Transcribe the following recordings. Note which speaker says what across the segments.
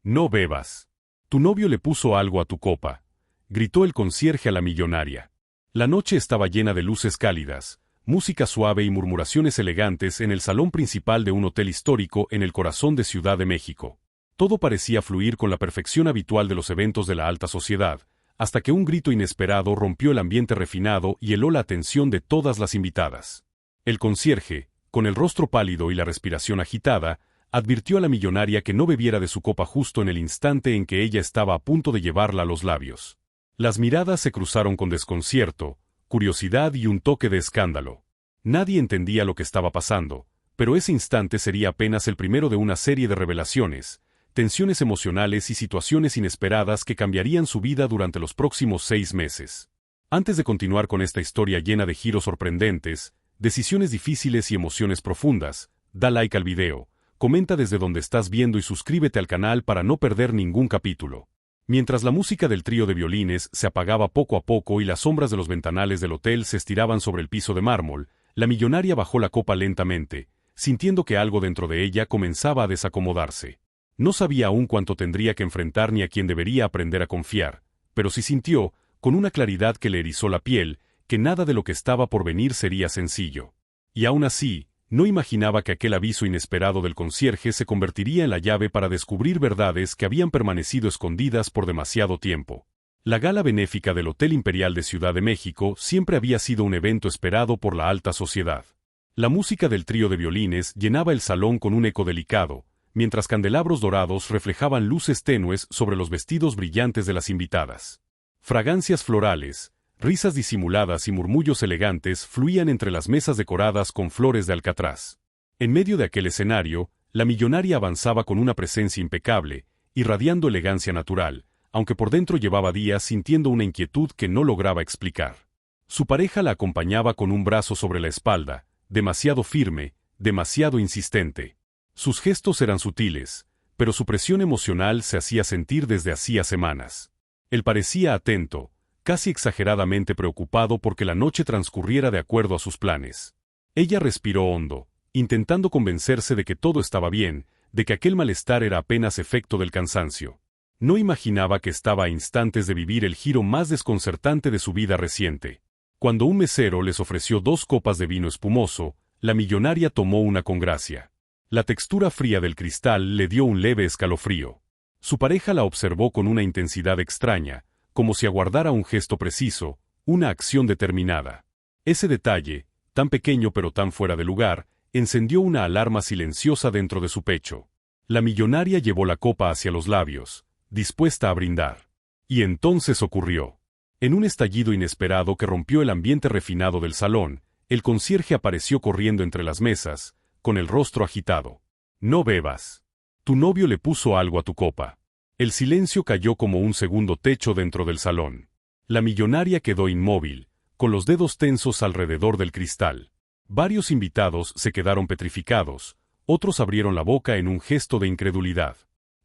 Speaker 1: No bebas. Tu novio le puso algo a tu copa, gritó el concierge a la millonaria. La noche estaba llena de luces cálidas, música suave y murmuraciones elegantes en el salón principal de un hotel histórico en el corazón de Ciudad de México. Todo parecía fluir con la perfección habitual de los eventos de la alta sociedad, hasta que un grito inesperado rompió el ambiente refinado y heló la atención de todas las invitadas. El concierge, con el rostro pálido y la respiración agitada, advirtió a la millonaria que no bebiera de su copa justo en el instante en que ella estaba a punto de llevarla a los labios. Las miradas se cruzaron con desconcierto, curiosidad y un toque de escándalo. Nadie entendía lo que estaba pasando, pero ese instante sería apenas el primero de una serie de revelaciones, tensiones emocionales y situaciones inesperadas que cambiarían su vida durante los próximos 6 meses. Antes de continuar con esta historia llena de giros sorprendentes, decisiones difíciles y emociones profundas, da like al video, comenta desde donde estás viendo y suscríbete al canal para no perder ningún capítulo. Mientras la música del trío de violines se apagaba poco a poco y las sombras de los ventanales del hotel se estiraban sobre el piso de mármol, la millonaria bajó la copa lentamente, sintiendo que algo dentro de ella comenzaba a desacomodarse. No sabía aún cuánto tendría que enfrentar ni a quién debería aprender a confiar, pero sí sintió, con una claridad que le erizó la piel, que nada de lo que estaba por venir sería sencillo. Y aún así, no imaginaba que aquel aviso inesperado del concierge se convertiría en la llave para descubrir verdades que habían permanecido escondidas por demasiado tiempo. La gala benéfica del Hotel Imperial de Ciudad de México siempre había sido un evento esperado por la alta sociedad. La música del trío de violines llenaba el salón con un eco delicado, mientras candelabros dorados reflejaban luces tenues sobre los vestidos brillantes de las invitadas. Fragancias florales, risas disimuladas y murmullos elegantes fluían entre las mesas decoradas con flores de alcatraz. En medio de aquel escenario, la millonaria avanzaba con una presencia impecable, irradiando elegancia natural, aunque por dentro llevaba días sintiendo una inquietud que no lograba explicar. Su pareja la acompañaba con un brazo sobre la espalda, demasiado firme, demasiado insistente. Sus gestos eran sutiles, pero su presión emocional se hacía sentir desde hacía semanas. Él parecía atento, casi exageradamente preocupado porque la noche transcurriera de acuerdo a sus planes. Ella respiró hondo, intentando convencerse de que todo estaba bien, de que aquel malestar era apenas efecto del cansancio. No imaginaba que estaba a instantes de vivir el giro más desconcertante de su vida reciente. Cuando un mesero les ofreció 2 copas de vino espumoso, la millonaria tomó una con gracia. La textura fría del cristal le dio un leve escalofrío. Su pareja la observó con una intensidad extraña, como si aguardara un gesto preciso, una acción determinada. Ese detalle, tan pequeño pero tan fuera de lugar, encendió una alarma silenciosa dentro de su pecho. La millonaria llevó la copa hacia los labios, dispuesta a brindar. Y entonces ocurrió. En un estallido inesperado que rompió el ambiente refinado del salón, el concierge apareció corriendo entre las mesas, con el rostro agitado. No bebas. Tu novio le puso algo a tu copa. El silencio cayó como un segundo techo dentro del salón. La millonaria quedó inmóvil, con los dedos tensos alrededor del cristal. Varios invitados se quedaron petrificados, otros abrieron la boca en un gesto de incredulidad.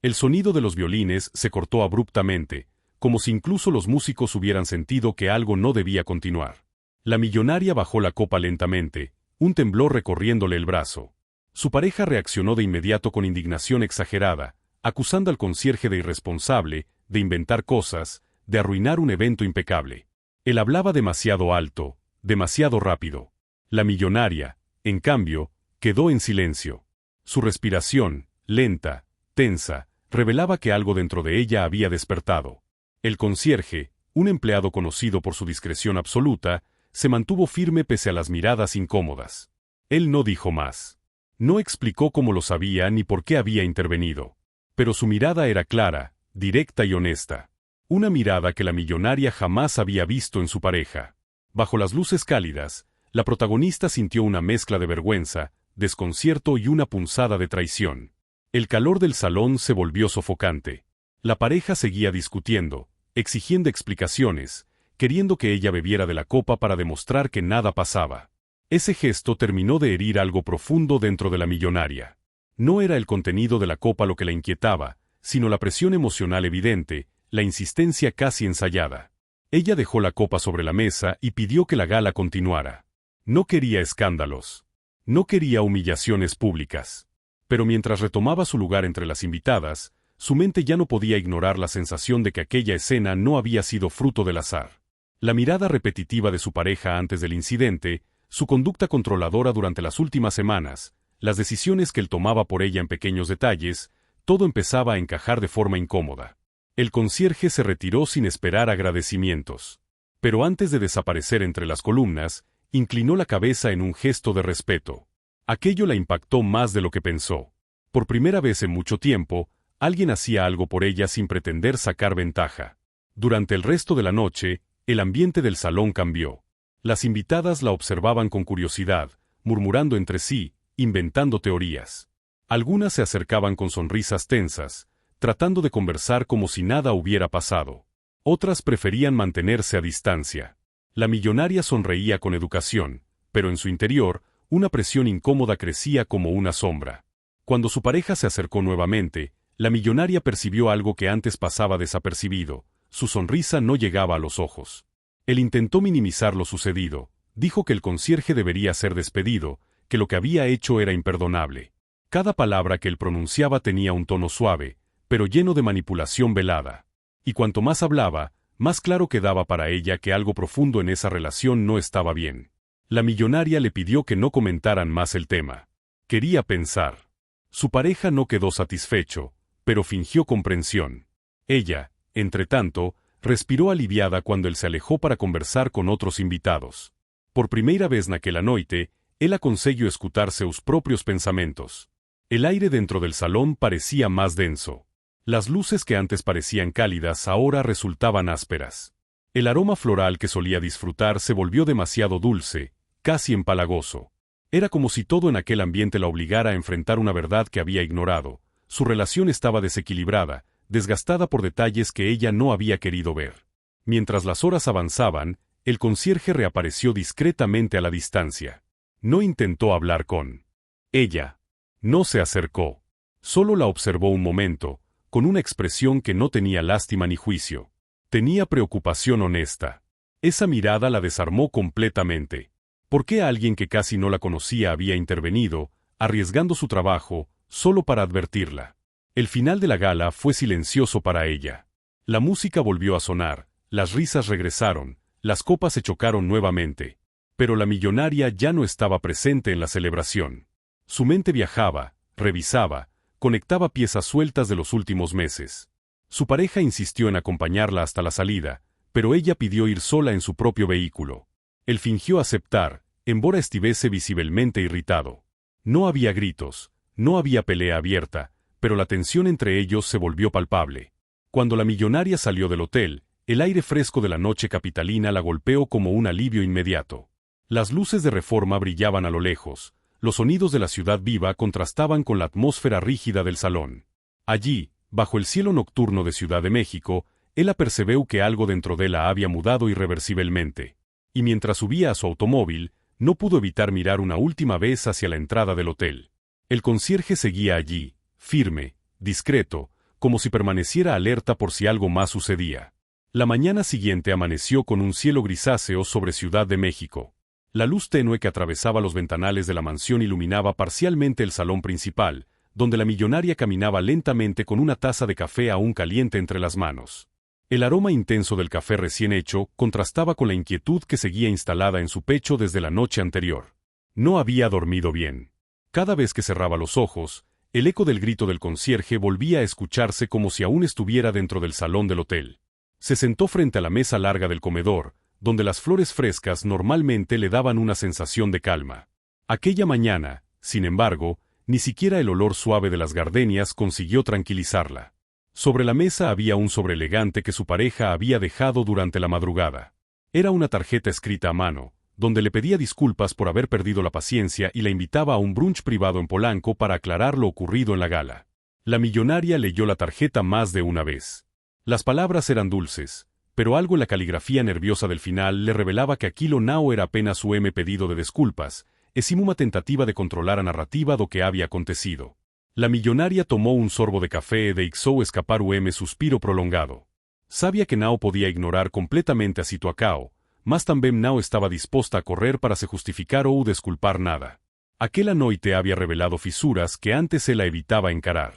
Speaker 1: El sonido de los violines se cortó abruptamente, como si incluso los músicos hubieran sentido que algo no debía continuar. La millonaria bajó la copa lentamente, un temblor recorriéndole el brazo. Su pareja reaccionó de inmediato con indignación exagerada, acusando al concierge de irresponsable, de inventar cosas, de arruinar un evento impecable. Él hablaba demasiado alto, demasiado rápido. La millonaria, en cambio, quedó en silencio. Su respiración, lenta, tensa, revelaba que algo dentro de ella había despertado. El concierge, un empleado conocido por su discreción absoluta, se mantuvo firme pese a las miradas incómodas. Él no dijo más. No explicó cómo lo sabía ni por qué había intervenido. Pero su mirada era clara, directa y honesta. Una mirada que la millonaria jamás había visto en su pareja. Bajo las luces cálidas, la protagonista sintió una mezcla de vergüenza, desconcierto y una punzada de traición. El calor del salón se volvió sofocante. La pareja seguía discutiendo, exigiendo explicaciones, queriendo que ella bebiera de la copa para demostrar que nada pasaba. Ese gesto terminó de herir algo profundo dentro de la millonaria. No era el contenido de la copa lo que la inquietaba, sino la presión emocional evidente, la insistencia casi ensayada. Ella dejó la copa sobre la mesa y pidió que la gala continuara. No quería escándalos. No quería humillaciones públicas. Pero mientras retomaba su lugar entre las invitadas, Su mente ya no podía ignorar la sensación de que aquella escena no había sido fruto del azar. La mirada repetitiva de su pareja antes del incidente, su conducta controladora durante las últimas semanas, las decisiones que él tomaba por ella en pequeños detalles, todo empezaba a encajar de forma incómoda. El concierge se retiró sin esperar agradecimientos. Pero antes de desaparecer entre las columnas, inclinó la cabeza en un gesto de respeto. Aquello la impactó más de lo que pensó. Por primera vez en mucho tiempo, alguien hacía algo por ella sin pretender sacar ventaja. Durante el resto de la noche, el ambiente del salón cambió. Las invitadas la observaban con curiosidad, murmurando entre sí, inventando teorías. Algunas se acercaban con sonrisas tensas, tratando de conversar como si nada hubiera pasado. Otras preferían mantenerse a distancia. La millonaria sonreía con educación, pero en su interior, una presión incómoda crecía como una sombra. Cuando su pareja se acercó nuevamente, la millonaria percibió algo que antes pasaba desapercibido. Su sonrisa no llegaba a los ojos. Él intentó minimizar lo sucedido, dijo que el concierge debería ser despedido, que lo que había hecho era imperdonable. Cada palabra que él pronunciaba tenía un tono suave, pero lleno de manipulación velada. Y cuanto más hablaba, más claro quedaba para ella que algo profundo en esa relación no estaba bien. La millonaria le pidió que no comentaran más el tema. Quería pensar. Su pareja no quedó satisfecho, pero fingió comprensión. Ella, entretanto, respiró aliviada cuando él se alejó para conversar con otros invitados. Por primeira vez naquela noite, ela conseguiu escutar seus propios pensamentos. El aire dentro del salón parecía más denso. Las luces que antes parecían cálidas ahora resultaban ásperas. El aroma floral que solía disfrutar se volvió demasiado dulce, casi empalagoso. Era como si todo en aquel ambiente la obligara a enfrentar una verdad que había ignorado. Su relación estaba desequilibrada, desgastada por detalles que ella no había querido ver. Mientras las horas avanzaban, el concierge reapareció discretamente a la distancia. No intentó hablar con ella. No se acercó. Solo la observó un momento, con una expresión que no tenía lástima ni juicio. Tenía preocupación honesta. Esa mirada la desarmó completamente. ¿Por qué alguien que casi no la conocía había intervenido, arriesgando su trabajo, solo para advertirla? El final de la gala fue silencioso para ella. La música volvió a sonar, las risas regresaron, las copas se chocaron nuevamente. Pero la millonaria ya no estaba presente en la celebración. Su mente viajaba, revisaba, conectaba piezas sueltas de los últimos meses. Su pareja insistió en acompañarla hasta la salida, pero ella pidió ir sola en su propio vehículo. Él fingió aceptar, embora estuviese visiblemente irritado. No había gritos, no había pelea abierta, pero la tensión entre ellos se volvió palpable. Cuando la millonaria salió del hotel, el aire fresco de la noche capitalina la golpeó como un alivio inmediato. Las luces de Reforma brillaban a lo lejos, los sonidos de la ciudad viva contrastaban con la atmósfera rígida del salón. Allí, bajo el cielo nocturno de Ciudad de México, él apercebió que algo dentro de la había mudado irreversiblemente. Y mientras subía a su automóvil, no pudo evitar mirar una última vez hacia la entrada del hotel. El concierge seguía allí, firme, discreto, como si permaneciera alerta por si algo más sucedía. La mañana siguiente amaneció con un cielo grisáceo sobre Ciudad de México. La luz tenue que atravesaba los ventanales de la mansión iluminaba parcialmente el salón principal, donde la millonaria caminaba lentamente con una taza de café aún caliente entre las manos. El aroma intenso del café recién hecho contrastaba con la inquietud que seguía instalada en su pecho desde la noche anterior. No había dormido bien. Cada vez que cerraba los ojos, el eco del grito del concierge volvía a escucharse como si aún estuviera dentro del salón del hotel. Se sentó frente a la mesa larga del comedor, donde las flores frescas normalmente le daban una sensación de calma. Aquella mañana, sin embargo, ni siquiera el olor suave de las gardenias consiguió tranquilizarla. Sobre la mesa había un sobre elegante que su pareja había dejado durante la madrugada. Era una tarjeta escrita a mano, donde le pedía disculpas por haber perdido la paciencia y la invitaba a un brunch privado en Polanco para aclarar lo ocurrido en la gala. La millonaria leyó la tarjeta más de una vez. Las palabras eran dulces, pero algo en la caligrafía nerviosa del final le revelaba que aquilo não era apenas su pedido de disculpas, sino una tentativa de controlar a narrativa do que había acontecido. La millonaria tomó un sorbo de café e deixou escapar suspiro prolongado. Sabía que não podía ignorar completamente a situação, mas também não estaba dispuesta a correr para se justificar ou desculpar nada. Aquela noite había revelado fisuras que antes ela evitaba encarar.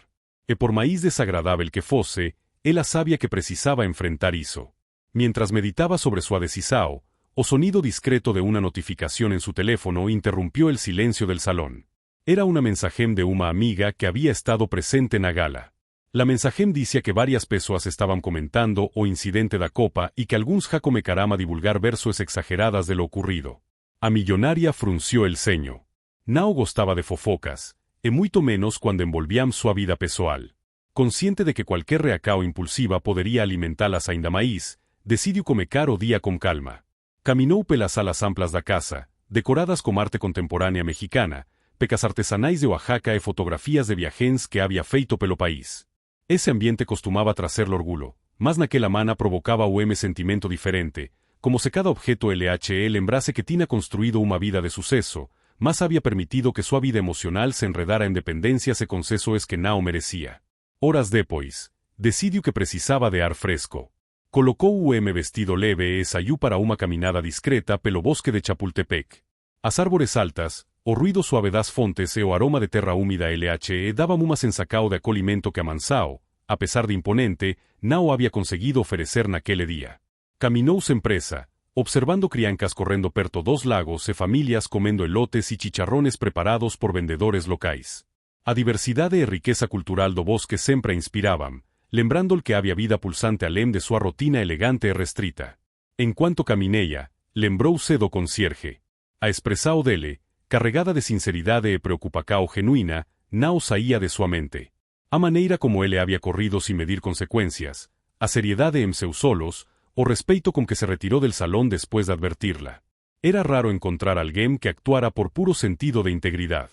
Speaker 1: E por máis desagradável que fosse, ela sabia que precisaba enfrentar iso. Mientras meditaba sobre su decisão, o sonido discreto de una notificación en su teléfono interrumpió el silencio del salón. Era una mensagem de una amiga que había estado presente en la gala. La mensagem decía que varias pessoas estaban comentando o incidente da copa y que alguns já começaram a divulgar versos exageradas de lo ocurrido. A millonaria frunció el ceño. Não gostava de fofocas, e muito menos cuando envolvían sua vida pessoal. Consciente de que cualquier reacao impulsiva poderia alimentá-las ainda mais, decidiu começar o día con calma. Caminou pelas salas amplas da casa, decoradas com arte contemporánea mexicana, pecas artesanais de Oaxaca e fotografías de viagens que había feito pelo país. Ese ambiente costumaba trazer orgulho, mas naquela mana provocaba sentimento diferente, como se cada objeto LHE lembrase que tinha construído uma vida de sucesso, mas había permitido que sua vida emocional se enredara en dependencias e concessos que não merecía. Horas depois, decidiu que precisava de ar fresco. Colocou vestido leve e saiu para uma caminada discreta pelo bosque de Chapultepec. As árvores altas, o ruido suave das fontes e o aroma de terra úmida LHE davam uma sensação de acolhimento que Amansao, apesar de imponente, não havia conseguido oferecer naquele dia. Caminou sem pressa, observando criancas correndo perto dos lagos e famílias comendo elotes e chicharrones preparados por vendedores locais. A diversidade e riqueza cultural do bosque sempre a inspiravam, lembrando que havia vida pulsante além de sua rotina elegante e restrita. Enquanto camineia, lembrou-se do concierge. A expressão dele, carregada de sinceridade e preocupação genuína, não saía de sua mente. A maneira como ele havia corrido sem medir consequências, a seriedade em seus solos, o respeito com que se retirou del salão depois de advertirla. Era raro encontrar alguém que actuara por puro sentido de integridade.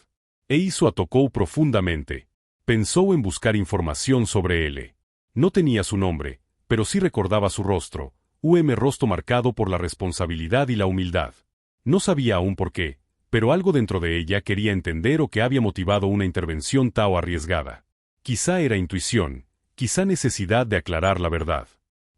Speaker 1: E isso a tocou profundamente. Pensou em buscar informação sobre ele. No tenía su nombre, pero sí recordaba su rostro, rostro marcado por la responsabilidad y la humildad. No sabía aún por qué, pero algo dentro de ella quería entender o que había motivado una intervención tan arriesgada. Quizá era intuición, quizá necesidad de aclarar la verdad.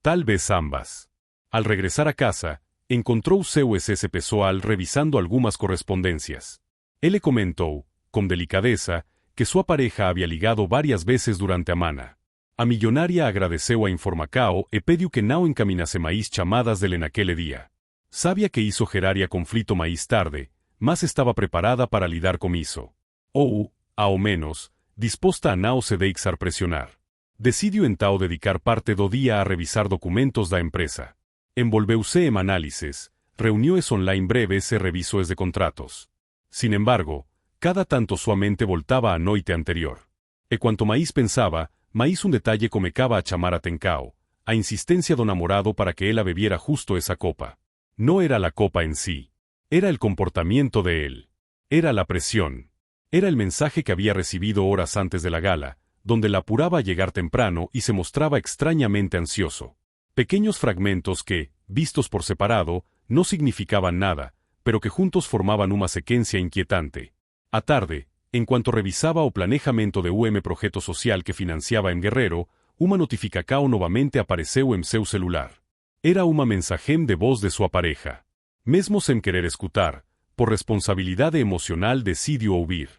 Speaker 1: Tal vez ambas. Al regresar a casa, encontró seu SS pessoal revisando algunas correspondencias. Él le comentó, con delicadeza, que su pareja había ligado varias veces durante a mana. A millonaria agradeceu a informação e pediu que não encaminase mais chamadas dele naquele dia. Sabia que isso geraria conflito mais tarde, mas estava preparada para lidar com isso. Ou, ao menos, disposta a não se deixar pressionar. Decidiu então dedicar parte do dia a revisar documentos da empresa. Envolveu-se em análises, reuniões online breves e revisões de contratos. Sin embargo, cada tanto sua mente voltava à noite anterior. E quanto mais pensava, mais detalle comecaba a chamar a atenção, a insistência do namorado para que ela bebiera justo esa copa. No era la copa en sí. Era el comportamiento de él. Era la presión. Era el mensaje que había recibido horas antes de la gala, donde la apuraba a llegar temprano y se mostraba extrañamente ansioso. Pequeños fragmentos que, vistos por separado, no significaban nada, pero que juntos formaban una secuencia inquietante. A tarde, en cuanto revisaba o planejamento de projeto social que financiaba en Guerrero, uma notificação novamente apareceu em seu celular. Era uma mensagem de voz de sua pareja. Mesmo sem querer escutar, por responsabilidade emocional decidiu ouvir.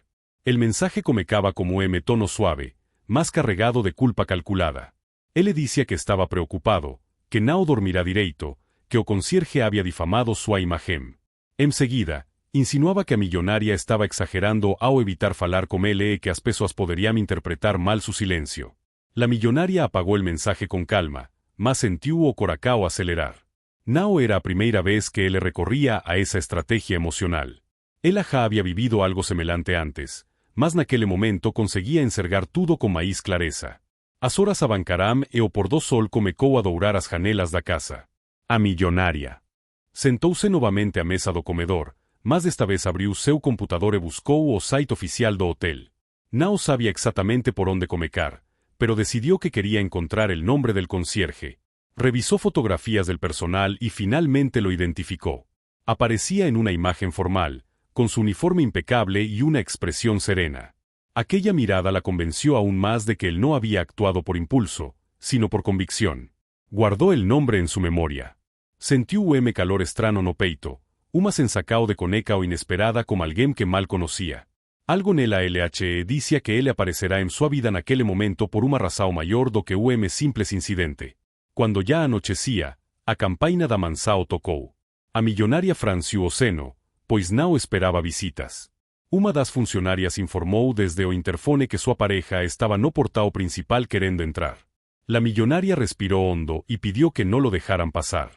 Speaker 1: El mensaje comecaba como tono suave, mas carregado de culpa calculada. Ele dizia que estava preocupado, que não dormirá direito, que o concierge había difamado sua imagem. Em seguida, insinuaba que a millonaria estaba exagerando ao evitar falar com ele e que as pessoas poderiam interpretar mal su silencio. La millonaria apagó el mensaje con calma, mas sentiu o coração acelerar. Não era a primeira vez que ele recorría a esa estrategia emocional. Ela já había vivido algo semelhante antes, mas naquele momento conseguía enxergar tudo com mais clareza. As horas abancaram e o pôr do sol comecou a dourar as janelas da casa. A millonaria. Sentou-se novamente à mesa do comedor, mas desta vez abriu seu computador e buscou o site oficial do hotel. Não sabia exatamente por onde começar, pero decidió que quería encontrar el nombre del concierge. Revisó fotografías del personal y finalmente lo identificó. Aparecía en una imagen formal, con su uniforme impecable y una expresión serena. Aquella mirada la convenció aún más de que él no había actuado por impulso, sino por convicción. Guardó el nombre en su memoria. Sentiu calor estrano no peito, uma sensação de coneca o inesperada como alguém que mal conocía. Algo nela LHE dicia que ele aparecerá em sua vida naquele momento por uma razão maior do que simples incidente. Quando já anochecia, a campaina da mansão tocou. A milionária franciou o seno, pois não esperava visitas. Uma das funcionárias informou desde o interfone que sua pareja estava no portal principal querendo entrar. La millonaria respiró hondo y pidió que no lo dejaran pasar.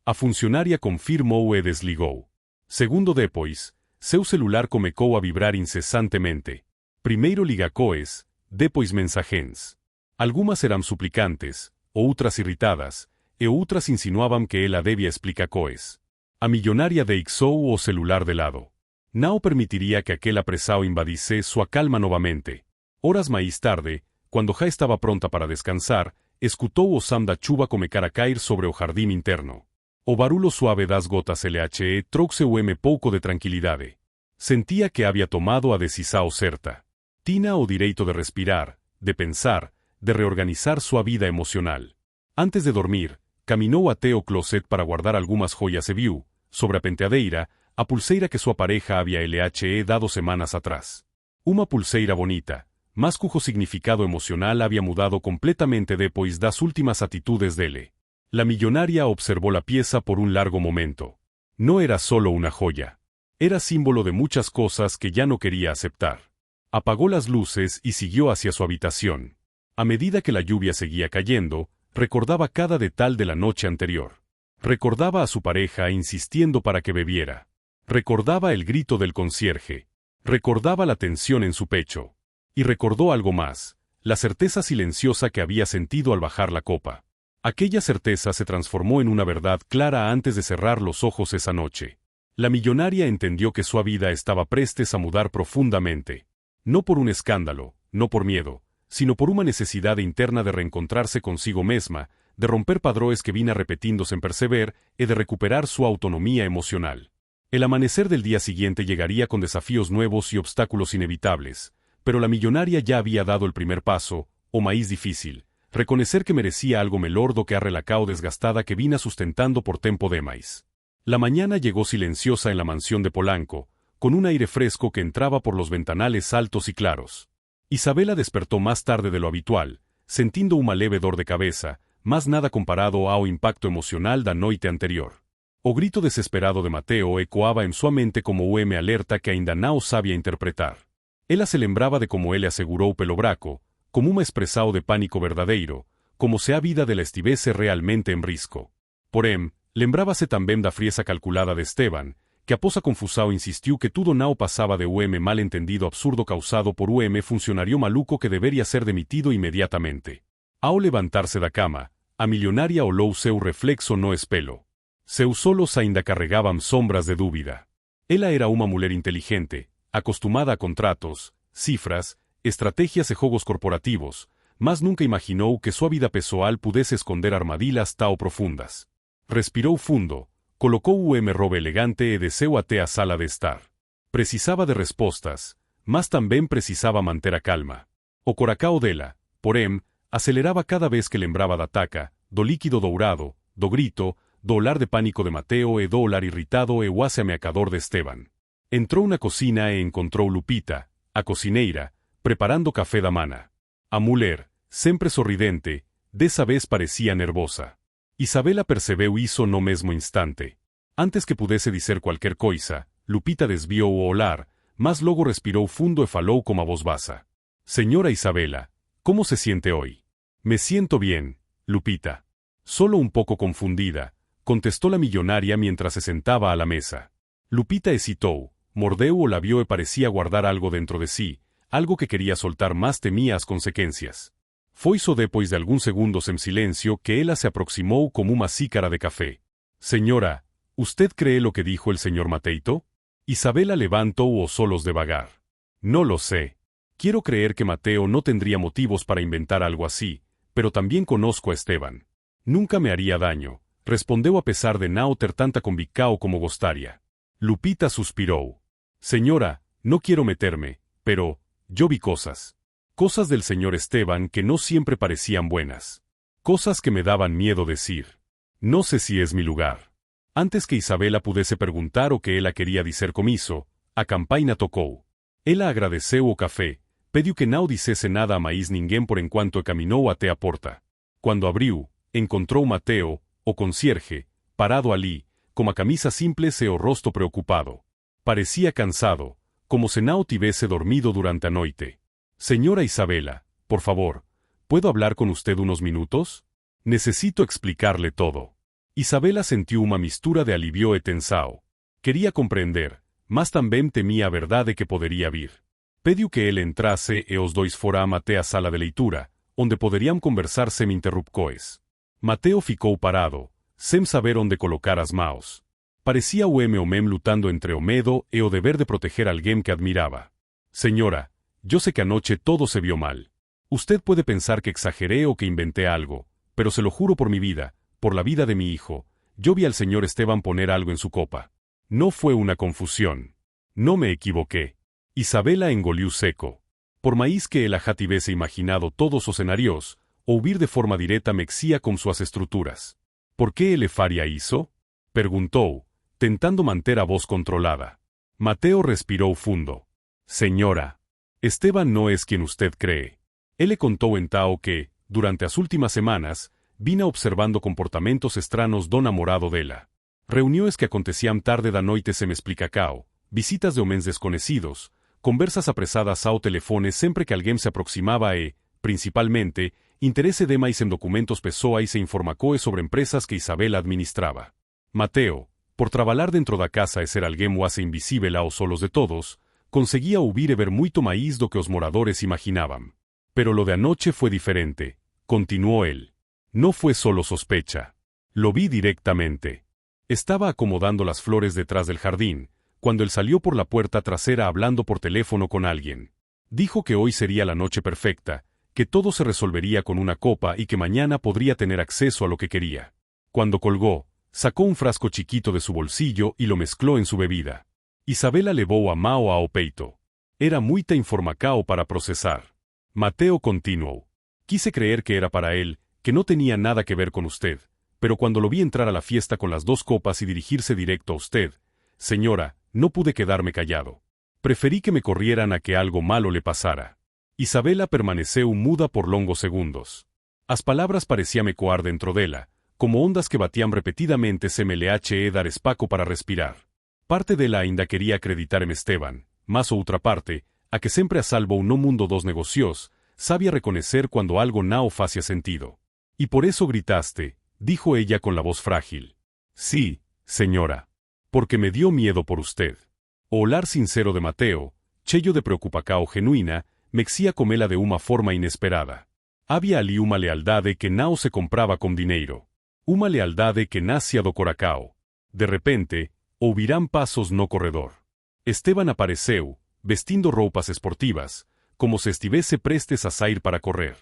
Speaker 1: A funcionária confirmou e desligou. Segundo depois, seu celular comecou a vibrar incessantemente. Primeiro ligacoes, depois mensagens. Algumas eram suplicantes, outras irritadas, e outras insinuavam que ela debia explicacoes. A millonaria deixou o celular de lado. Não permitiria que aquel apresao invadisse sua calma novamente. Horas mais tarde, quando já estava pronta para descansar, escutou o som da chuva começar a cair sobre o jardim interno. O barulho suave das gotas LHE trouxe pouco de tranquilidade. Sentia que havia tomado a decisão certa. Tinha o direito de respirar, de pensar, de reorganizar sua vida emocional. Antes de dormir, caminou até o closet para guardar algumas joias e viu, sobre a penteadeira, a pulseira que sua pareja havia LHE dado semanas atrás. Uma pulseira bonita, mas cujo significado emocional había mudado completamente depois das últimas atitudes dele. La millonaria observó la pieza por un largo momento. No era solo una joya. Era símbolo de muchas cosas que ya no quería aceptar. Apagó las luces y siguió hacia su habitación. A medida que la lluvia seguía cayendo, recordaba cada detalle de la noche anterior. Recordaba a su pareja insistiendo para que bebiera. Recordaba el grito del concierge. Recordaba la tensión en su pecho. Y recordó algo más, la certeza silenciosa que había sentido al bajar la copa. Aquella certeza se transformó en una verdad clara antes de cerrar los ojos esa noche. La millonaria entendió que su vida estaba prestes a mudar profundamente. No por un escándalo, no por miedo, sino por una necesidad interna de reencontrarse consigo misma, de romper padrões que vinha repetindo sem perceber y de recuperar su autonomía emocional. El amanecer del día siguiente llegaría con desafíos nuevos y obstáculos inevitables, pero la millonaria ya había dado el primer paso, o más difícil, reconocer que merecía algo melhor do que a relacao desgastada que vinha sustentando por tempo demais. La mañana llegó silenciosa en la mansión de Polanco, con un aire fresco que entraba por los ventanales altos y claros. Isabela despertó más tarde de lo habitual, sintiendo una leve dor de cabeza, mas nada comparado ao impacto emocional da noite anterior. O grito desesperado de Mateo ecoaba en sua mente como alerta que ainda não sabia interpretar. Ela se lembrava de como ele asegurou pelo braco, como uma expressão de pánico verdadeiro, como se a vida dela estivesse realmente em risco. Porém, lembrava-se também da frieza calculada de Esteban, que após a confusão insistiu que tudo não passava de mal entendido absurdo causado por funcionário maluco que deveria ser demitido imediatamente. Ao levantar-se da cama, a milionária olhou seu reflexo no espelho. Seus olhos ainda carregavam sombras de dúvida. Ela era uma mulher inteligente, acostumada a contratos, cifras, estrategias e jogos corporativos, mas nunca imaginou que sua vida pessoal pudesse esconder armadilhas tão profundas. Respirou fundo, colocou o robe elegante e desceu até a sala de estar. Precisava de respostas, mas também precisava manter a calma. O coração dela, porém, acelerava cada vez que lembrava da taca, do líquido dourado, do grito, do olhar de pánico de Mateo e do olhar irritado e quase ameaçador de Esteban. Entrou na cocina e encontrou Lupita, a cocineira, preparando café da mana. A mulher, sempre sorridente, dessa vez parecia nervosa. Isabela percebeu isso no mesmo instante. Antes que pudesse dizer qualquer coisa, Lupita desviou o olhar, mas logo respirou fundo e falou com a voz baixa. Señora Isabela, ¿cómo se siente hoy? Me siento bien, Lupita. Solo un poco confundida, contestó la millonaria mientras se sentaba a la mesa. Lupita hesitou, mordeu o labio e parecía guardar algo dentro de sí, algo que quería soltar mas temía as consequencias. Foi só depois de alguns segundos en silencio que ela se aproximou como uma xícara de café. Señora, ¿usted cree lo que dijo el señor Mateito? Isabela levantó os olhos devagar. No lo sé. Quiero creer que Mateo no tendría motivos para inventar algo así, pero también conozco a Esteban. Nunca me haría daño, respondeu a pesar de não ter tanta convicção como gostaria. Lupita suspirou. Señora, no quiero meterme, pero, yo vi cosas. Cosas del señor Esteban que no siempre parecían buenas. Cosas que me daban miedo decir. No sé si es mi lugar. Antes que Isabela pudesse perguntar o que ela quería dizer com isso, a campaina tocou. Ela agradeceu o café, pediu que não dissesse nada a mais ninguém por enquanto caminhou até a porta. Quando abriu, encontrou Mateo, o concierge, parado ali, com a camisa simples e o rosto preocupado. Parecia cansado, como se não tivesse dormido durante a noite. Señora Isabela, por favor, ¿puedo hablar con usted unos minutos? Necesito explicarle todo. Isabela sentiu uma mistura de alivio e tensão. Queria compreender, mas também temia a verdade que poderia vir. Pediu que ele entrasse e os dois foram até a sala de leitura, onde poderiam conversar sem interrupções. Mateo ficou parado, sem saber onde colocar as mãos. Parecia o homem lutando entre o medo e o dever de proteger alguém que admirava. Señora, yo sé que anoche todo se vio mal. Usted puede pensar que exageré o que inventé algo, pero se lo juro por mi vida, por la vida de mi hijo, yo vi al señor Esteban poner algo en su copa. No fue una confusión. No me equivoqué. Isabela engolió seco. Por más que ela já tivesse imaginado todos os cenários, ouvir de forma direta mexía com suas estruturas. ¿Por qué ele faria isso? Perguntou, tentando manter a voz controlada. Mateo respirou fundo. Señora, Esteban no es quien usted cree. Ele contou então que, durante as últimas semanas, vina observando comportamentos estranos do namorado dela. Reuniões que aconteciam tarde da noite sem explicação, visitas de homens desconhecidos, conversas apresadas ao telefone sempre que alguém se aproximava e, principalmente, interesse demais em documentos pessoais e informações sobre empresas que Isabela administrava. Mateo, por trabalhar dentro da casa e ser alguém quase invisível aos olhos de todos, conseguia ouvir e ver muito mais do que os moradores imaginavam. Pero lo de anoche fue diferente, continuó él. No fue solo sospecha. Lo vi directamente. Estaba acomodando las flores detrás del jardín, cuando él salió por la puerta trasera hablando por teléfono con alguien. Dijo que hoy sería la noche perfecta, que todo se resolvería con una copa y que mañana podría tener acceso a lo que quería. Cuando colgó, sacó un frasco chiquito de su bolsillo y lo mezcló en su bebida. Isabela levou a mão ao peito. Era muita informação para procesar. Mateo continuó. Quise creer que era para él, que no tenía nada que ver con usted, pero cuando lo vi entrar a la fiesta con las dos copas y dirigirse directo a usted, señora, no pude quedarme callado. Preferí que me corrieran a que algo malo le pasara. Isabela permaneceu muda por longos segundos. As palabras parecían ecoar dentro dela, como ondas que batían repetidamente sem lhe dar espaço para respirar. Parte dela ainda quería acreditar en Esteban, mas outra parte, a que sempre a salvo no mundo dos negocios, sabía reconocer cuando algo não fazia sentido. Y por eso gritaste, dijo ella con la voz frágil. Sí, señora. Porque me dio miedo por usted. O olhar sincero de Mateo, cheio de preocupação genuína, mexía com ela de uma forma inesperada. Había ali uma lealdade que não se comprava com dinheiro. Uma lealdade que nascia do coração. De repente, ouvirán pasos no corredor. Esteban apareceu, vestindo roupas esportivas, como se estivesse prestes a sair para correr.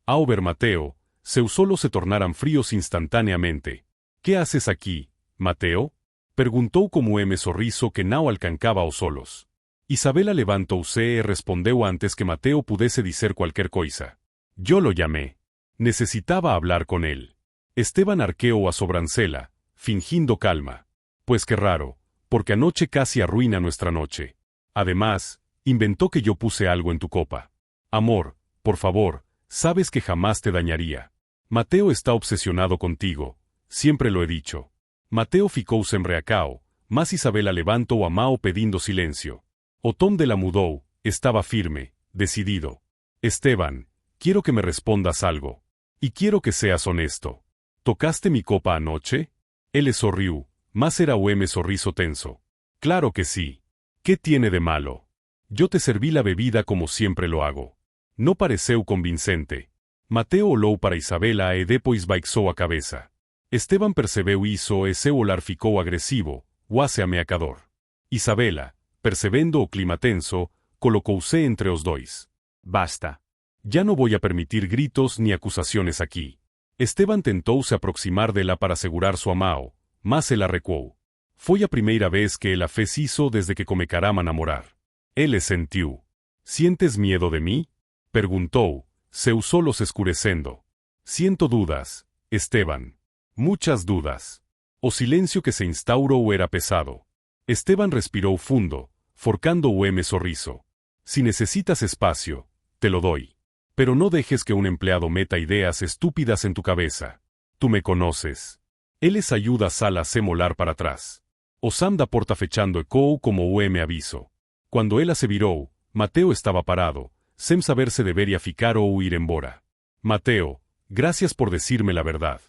Speaker 1: Ao ver Mateo, seus olhos se tornaram frios instantaneamente. «Que haces aqui, Mateo?» Perguntou como sorriso que não alcançava aos olhos. Isabela levantou-se e respondeu antes que Mateo pudesse dizer qualquer coisa. «Yo lo llamé. Necesitaba hablar con él». Esteban arqueou a sobrancelha, fingindo calma. «Pues qué raro, porque anoche casi arruina nuestra noche. Además, inventó que yo puse algo en tu copa. Amor, por favor, sabes que jamás te dañaría. Mateo está obsesionado contigo, siempre lo he dicho». Mateo ficou sem reacao, mas Isabela levantou a mão pedindo silencio. O tom dela mudou, estaba firme, decidido. «Esteban, quiero que me respondas algo. Y quiero que seas honesto. ¿Tocaste mi copa anoche?» Ele sorriu, mas era o sorriso tenso. «Claro que sí. ¿Qué tiene de malo? Yo te serví la bebida como siempre lo hago». No pareceu convincente. Mateo olhou para Isabela e depois baixou a cabeça. Esteban percebeu iso e seu olhar ficou agresivo, quase ameaçador. Isabela, percebendo o clima tenso, colocou-se entre os dois. «Basta. Ya no voy a permitir gritos ni acusaciones aquí». Esteban tentou se aproximar dela para segurar sua mão, mas ela recuou. Foi a primeira vez que ela fez isso desde que começaram a namorar. Ele sentiu. «¿Sientes miedo de mí?» Perguntou, seus olhos escurecendo. «Siento dudas, Esteban. Muchas dudas». O silencio que se instaurou era pesado. Esteban respirou fundo, forcando o sorriso. Si necesitas espacio, te lo doy. Pero no dejes que un empleado meta ideas estúpidas en tu cabeza. Tú me conoces. Él les ayuda a Sala a molar para atrás. Osam da porta fechando eco como me aviso. Cuando ela se virou, Mateo estaba parado, sem saber se debería ficar o huir embora. Mateo, gracias por decirme la verdad.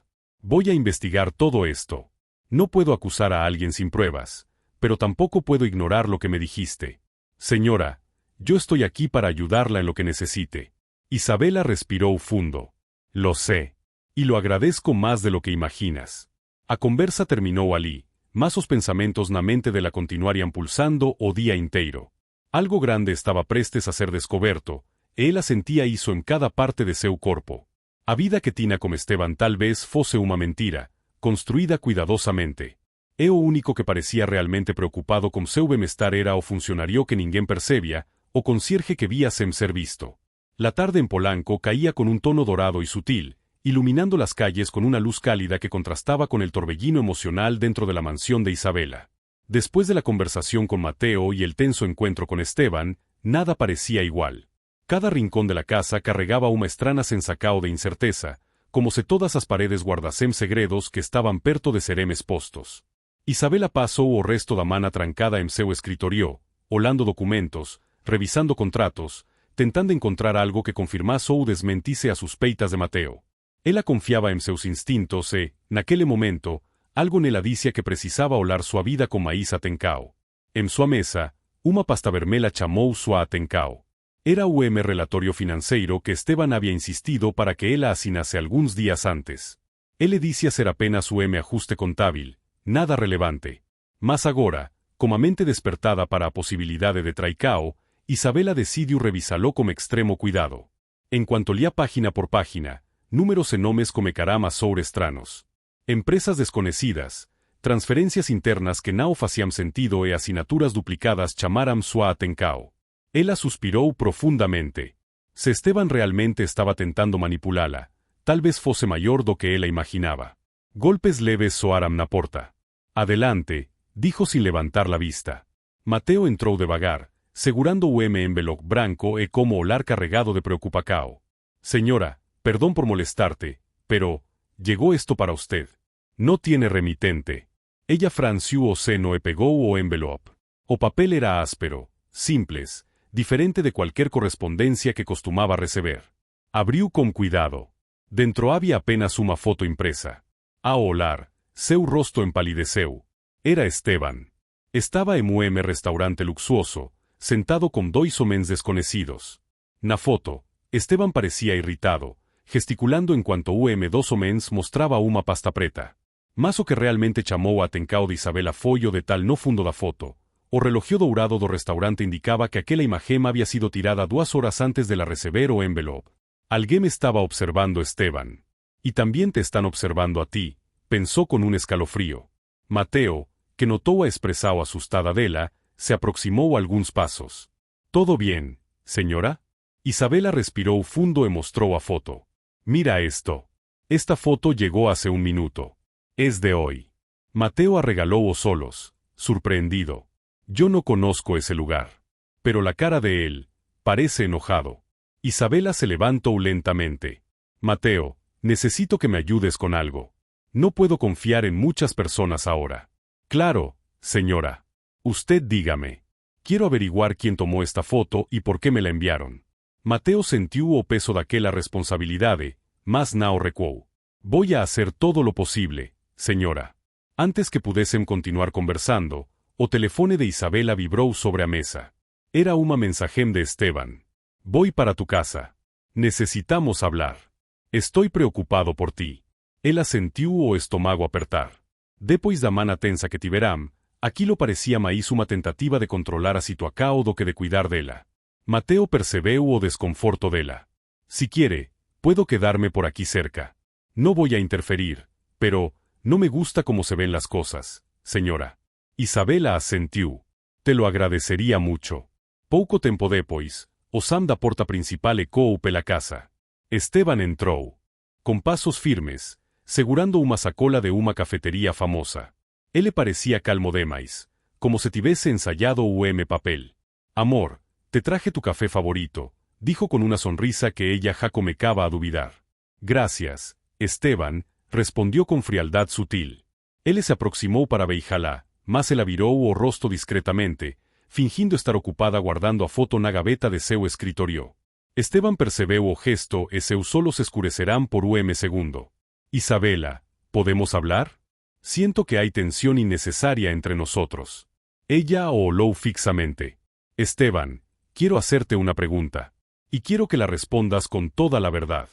Speaker 1: Voy a investigar todo esto. No puedo acusar a alguien sin pruebas, pero tampoco puedo ignorar lo que me dijiste. Señora, yo estoy aquí para ayudarla en lo que necesite. Isabela respiró fundo. Lo sé. Y lo agradezco más de lo que imaginas. A conversa terminou ali, mas os pensamentos na mente dela continuariam pulsando o día inteiro. Algo grande estaba prestes a ser descoberto, e ela sentía iso en cada parte de seu corpo. A vida que tina como Esteban tal vez fosse uma mentira, construída cuidadosamente. E o único que parecía realmente preocupado com seu bem-estar era o funcionario que ninguén percebía, o concierge que vía sem ser visto. La tarde en Polanco caía con un tono dorado y sutil, iluminando las calles con una luz cálida que contrastaba con el torbellino emocional dentro de la mansión de Isabela. Después de la conversación con Mateo y el tenso encuentro con Esteban, nada parecía igual. Cada rincón de la casa carregaba una estrana sensacao de incerteza, como si todas las paredes guardasem segredos que estaban perto de serem expostos. Isabela pasó o resto da mana trancada en seu escritorio, olando documentos, revisando contratos, tentando encontrar algo que confirmase ou desmentise as suspeitas de Mateo. Ela confiaba en seus instintos e, naquele momento, algo nela dicía que precisaba olar sua vida con maíz atencao. En sua mesa, uma pasta vermela chamou sua atencao. Era o relatorio financeiro que Esteban había insistido para que ela asinase alguns días antes. Ele dicía ser apenas o ajuste contábil, nada relevante. Mas agora, como a mente despertada para a posibilidade de traicao, Isabela decidiu revisalo con extremo cuidado. En cuanto lía página por página, números e nomes come carama sobre estranos. Empresas desconocidas, transferencias internas que não faciam sentido e asinaturas duplicadas chamaram sua atencao. Ela suspirou profundamente. Se Esteban realmente estaba tentando manipulá-la, tal vez fosse maior do que ela imaginaba. Golpes leves soaram na porta. Adelante, dijo sin levantar la vista. Mateo entrou devagar, segurando o envelope branco e como olar carregado de preocupacao. Señora, perdón por molestarte, pero, llegó esto para usted. No tiene remitente. Ella franció o seno e pegou o envelope. O papel era áspero, simples, diferente de cualquier correspondencia que costumaba receber. Abriu con cuidado. Dentro había apenas una foto impresa. A olar, seu rosto empalideceu. Era Esteban. Estaba en un restaurante luxuoso, sentado con dois homens desconocidos. Na foto, Esteban parecía irritado, gesticulando en cuanto dos homens mostraba uma pasta preta. Mas o que realmente chamou a atencao de Isabela foi o de tal no fundo da foto. O relojio dourado do restaurante indicaba que aquela imagem había sido tirada 2 horas antes de la receber o envelope. Alguien estaba observando Esteban. Y también te están observando a ti, pensó con un escalofrío. Mateo, que notó a expresao asustada dela, se aproximó algunos pasos. ¿Todo bien, señora? Isabela respiró fundo y mostró a foto. Mira esto. Esta foto llegó hace un minuto. Es de hoy. Mateo arregaló os solos, sorprendido. Yo no conozco ese lugar. Pero la cara de él, parece enojado. Isabela se levantó lentamente. Mateo, necesito que me ayudes con algo. No puedo confiar en muchas personas ahora. Claro, señora. Usted dígame. Quiero averiguar quién tomó esta foto y por qué me la enviaron. Mateo sentiu o peso daquela responsabilidade, mas não recuou. Voy a hacer todo lo posible, señora. Antes que pudiesen continuar conversando, o telefone de Isabela vibrou sobre a mesa. Era uma mensagem de Esteban. Voy para tu casa. Necesitamos hablar. Estoy preocupado por ti. Ela sentiu o estômago apertar. Depois da mana tensa que tiveram, aquilo parecía máis uma tentativa de controlar a situação do que de cuidar dela. Mateo percebeu o desconforto dela. Si quiere, puedo quedarme por aquí cerca. No voy a interferir, pero no me gusta cómo se ven las cosas, señora. Isabela asentiu. Te lo agradecería mucho. Pouco tempo depois, o Sam da porta principal ecoou pela casa. Esteban entrou. Con pasos firmes, segurando uma sacola de uma cafetería famosa. Ele parecía calmo demais, como se tivese ensayado o papel. Amor, Te traje tu café favorito, dijo con una sonrisa que ella ja comenzaba a duvidar. Gracias, Esteban, respondió con frialdad sutil. Él se aproximó para beijalá, mas ela virou o rosto discretamente, fingindo estar ocupada guardando a foto na gaveta de seu escritorio. Esteban percebeu o gesto e seus olhos escurecerán por segundo. Isabela, ¿podemos hablar? Siento que hay tensión innecesaria entre nosotros. Ella o olhou fixamente. Esteban, quiero hacerte una pregunta. Y quiero que la respondas con toda la verdad.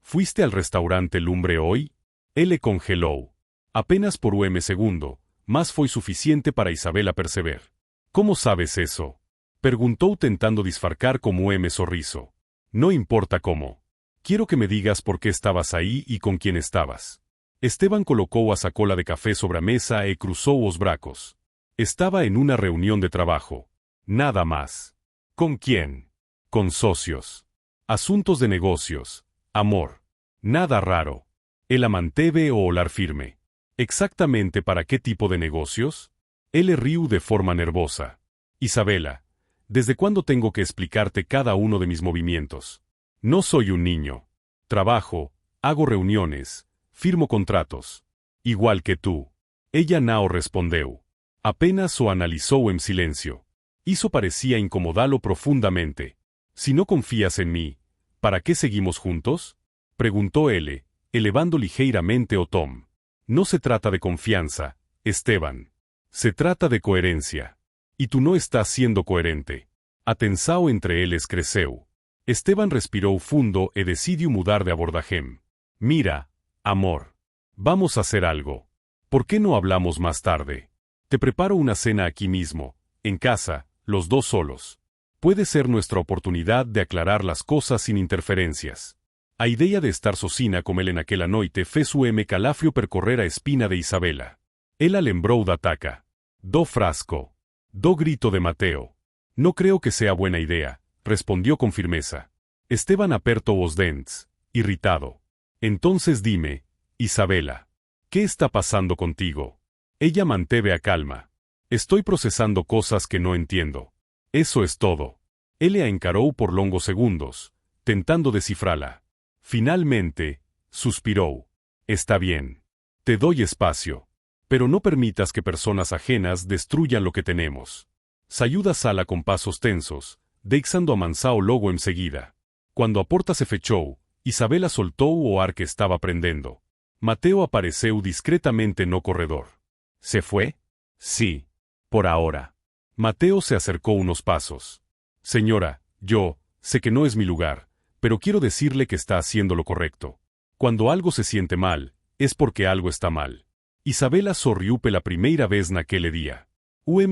Speaker 1: ¿Fuiste al restaurante Lumbre hoy? Él le congeló. Apenas por segundo, mas foi suficiente para Isabela perceber. ¿Cómo sabes eso? Preguntó tentando disfarcar como sorriso. No importa cómo. Quiero que me digas por qué estabas ahí y con quién estabas. Esteban colocó a sacola de café sobre a mesa e cruzó os bracos. Estaba en una reunión de trabajo. Nada más. ¿Con quién? Con socios. Asuntos de negocios. Amor. Nada raro. Ela manteve o olar firme. ¿Exactamente para qué tipo de negocios? Él riu de forma nervosa. Isabela, ¿desde cuándo tengo que explicarte cada uno de mis movimientos? No soy un niño. Trabajo, hago reuniones, firmo contratos. Igual que tú. Ella não respondeu. Apenas o analizó en silencio. Hizo parecía incomodarlo profundamente. Si no confías en mí, ¿para qué seguimos juntos? Preguntó él, elevando ligeramente o tom. No se trata de confianza, Esteban. Se trata de coherencia. Y tú no estás siendo coherente. A tensão entre eles creceu. Esteban respiró fundo e decidió mudar de abordaje. Mira, amor. Vamos a hacer algo. ¿Por qué no hablamos más tarde? Te preparo una cena aquí mismo, en casa, los dos solos. Puede ser nuestra oportunidad de aclarar las cosas sin interferencias. A idea de estar sozinha com ele naquela noite fez calafrio percorrer a espina de Isabela. Ela lembrou da taca. Do frasco. Do grito de Mateo. No creo que sea buena idea, respondió con firmeza. Esteban apertó os dentes, irritado. Entonces dime, Isabela, ¿qué está pasando contigo? Ella manteve a calma. Estoy procesando cosas que no entiendo. Eso es todo. Él la encaró por longos segundos, tentando descifrarla. Finalmente, suspiró. Está bien. Te doy espacio. Pero no permitas que personas ajenas destruyan lo que tenemos. Sayuda sala con pasos tensos, deixando a Mansao logo enseguida. Cuando a porta se fechou, Isabela soltou o ar que estaba prendendo. Mateo apareceu discretamente no corredor. ¿Se fue? Sí. Por ahora. Mateo se acercó unos pasos. Señora, yo, sé que no es mi lugar, pero quiero decirle que está haciendo lo correcto. Cuando algo se siente mal, es porque algo está mal. Isabela sorriu pela primeira vez naquele día.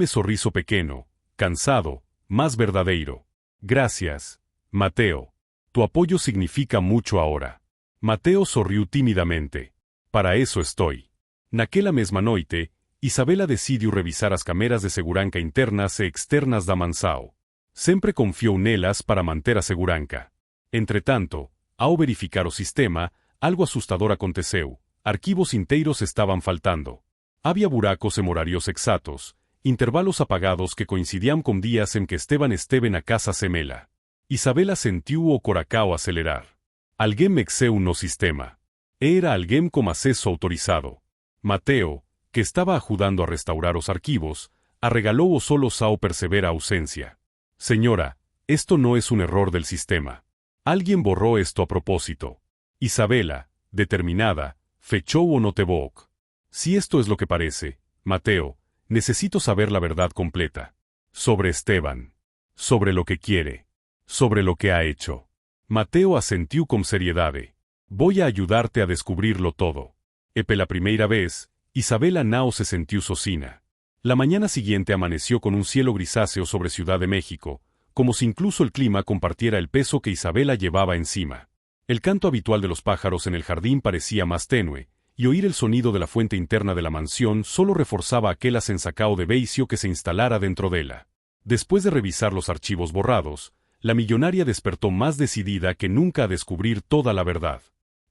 Speaker 1: Sorriso pequeno, cansado, más verdadeiro. Gracias, Mateo. Tu apoyo significa mucho ahora. Mateo sorriu tímidamente. Para eso estoy. Naquela mesma noite, Isabela decidiu revisar as câmeras de segurança internas e externas da Mansao. Sempre confiou nelas para manter a segurança. Entretanto, ao verificar o sistema, algo assustador aconteceu. Arquivos inteiros estaban faltando. Había buracos en horarios exactos, intervalos apagados que coincidían con días en que Esteban esteve na casa semela. Isabela sentiu o coracao acelerar. Alguém mexeu no sistema. Era alguém com acesso autorizado. Mateo, que estaba ajudando a restaurar os arquivos, arregalou os solos ao perceber a ausencia. Señora, esto no es un error del sistema. Alguien borró esto a propósito. Isabela, determinada, fechou o notebook. Si esto es lo que parece, Mateo, necesito saber la verdad completa. Sobre Esteban. Sobre lo que quiere. Sobre lo que ha hecho. Mateo asentiu con seriedade. Voy a ayudarte a descubrirlo todo. E pela primeira vez, Isabela não se sentiu sozinha. La mañana siguiente amaneció con un cielo grisáceo sobre Ciudad de México, como si incluso el clima compartiera el peso que Isabela llevaba encima. El canto habitual de los pájaros en el jardín parecía más tenue, y oír el sonido de la fuente interna de la mansión solo reforzaba aquel sensacao de vicio que se instalara dentro de ella. Después de revisar los archivos borrados, la millonaria despertó más decidida que nunca a descubrir toda la verdad.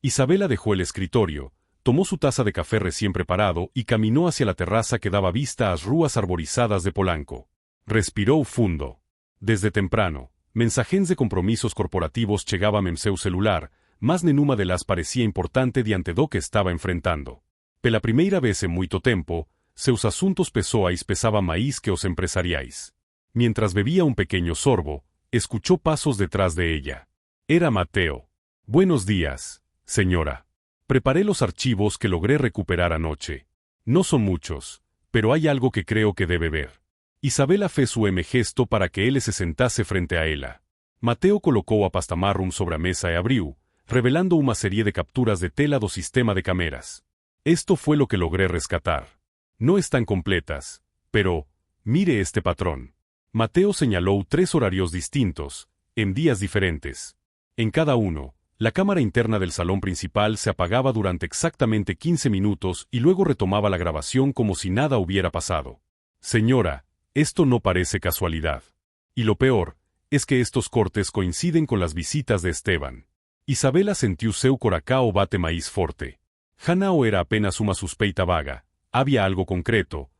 Speaker 1: Isabela dejó el escritorio, tomó su taza de café recién preparado y caminó hacia la terraza que daba vista a las rúas arborizadas de Polanco. Respiró fundo. Desde temprano, mensagens de compromisos corporativos chegavam em seu celular, mas nenhuma delas parecia importante diante do que estava enfrentando. Pela primeira vez em muito tempo, seus assuntos pessoais pesavam mais que os empresariais. Mientras bebía un pequeño sorbo, escuchó pasos detrás de ella. Era Mateo. Buenos días, señora. Preparé los archivos que logré recuperar anoche. No son muchos, pero hay algo que creo que debe ver. Isabela fez su gesto para que él se sentase frente a ella. Mateo colocó a pastamarrum sobre a mesa e abriu, revelando una serie de capturas de tela do sistema de cámaras. Esto fue lo que logré rescatar. No están completas, pero, mire este patrón. Mateo señaló 3 horarios distintos, en días diferentes. En cada uno, la cámara interna del salón principal se apagaba durante exactamente 15 minutos y luego retomaba la grabación como si nada hubiera pasado. Señora, esto no parece casualidad. Y lo peor, es que estos cortes coinciden con las visitas de Esteban. Isabela sentiu seu coração bate mais forte. Hanao era apenas una suspeita vaga, había algo concreto,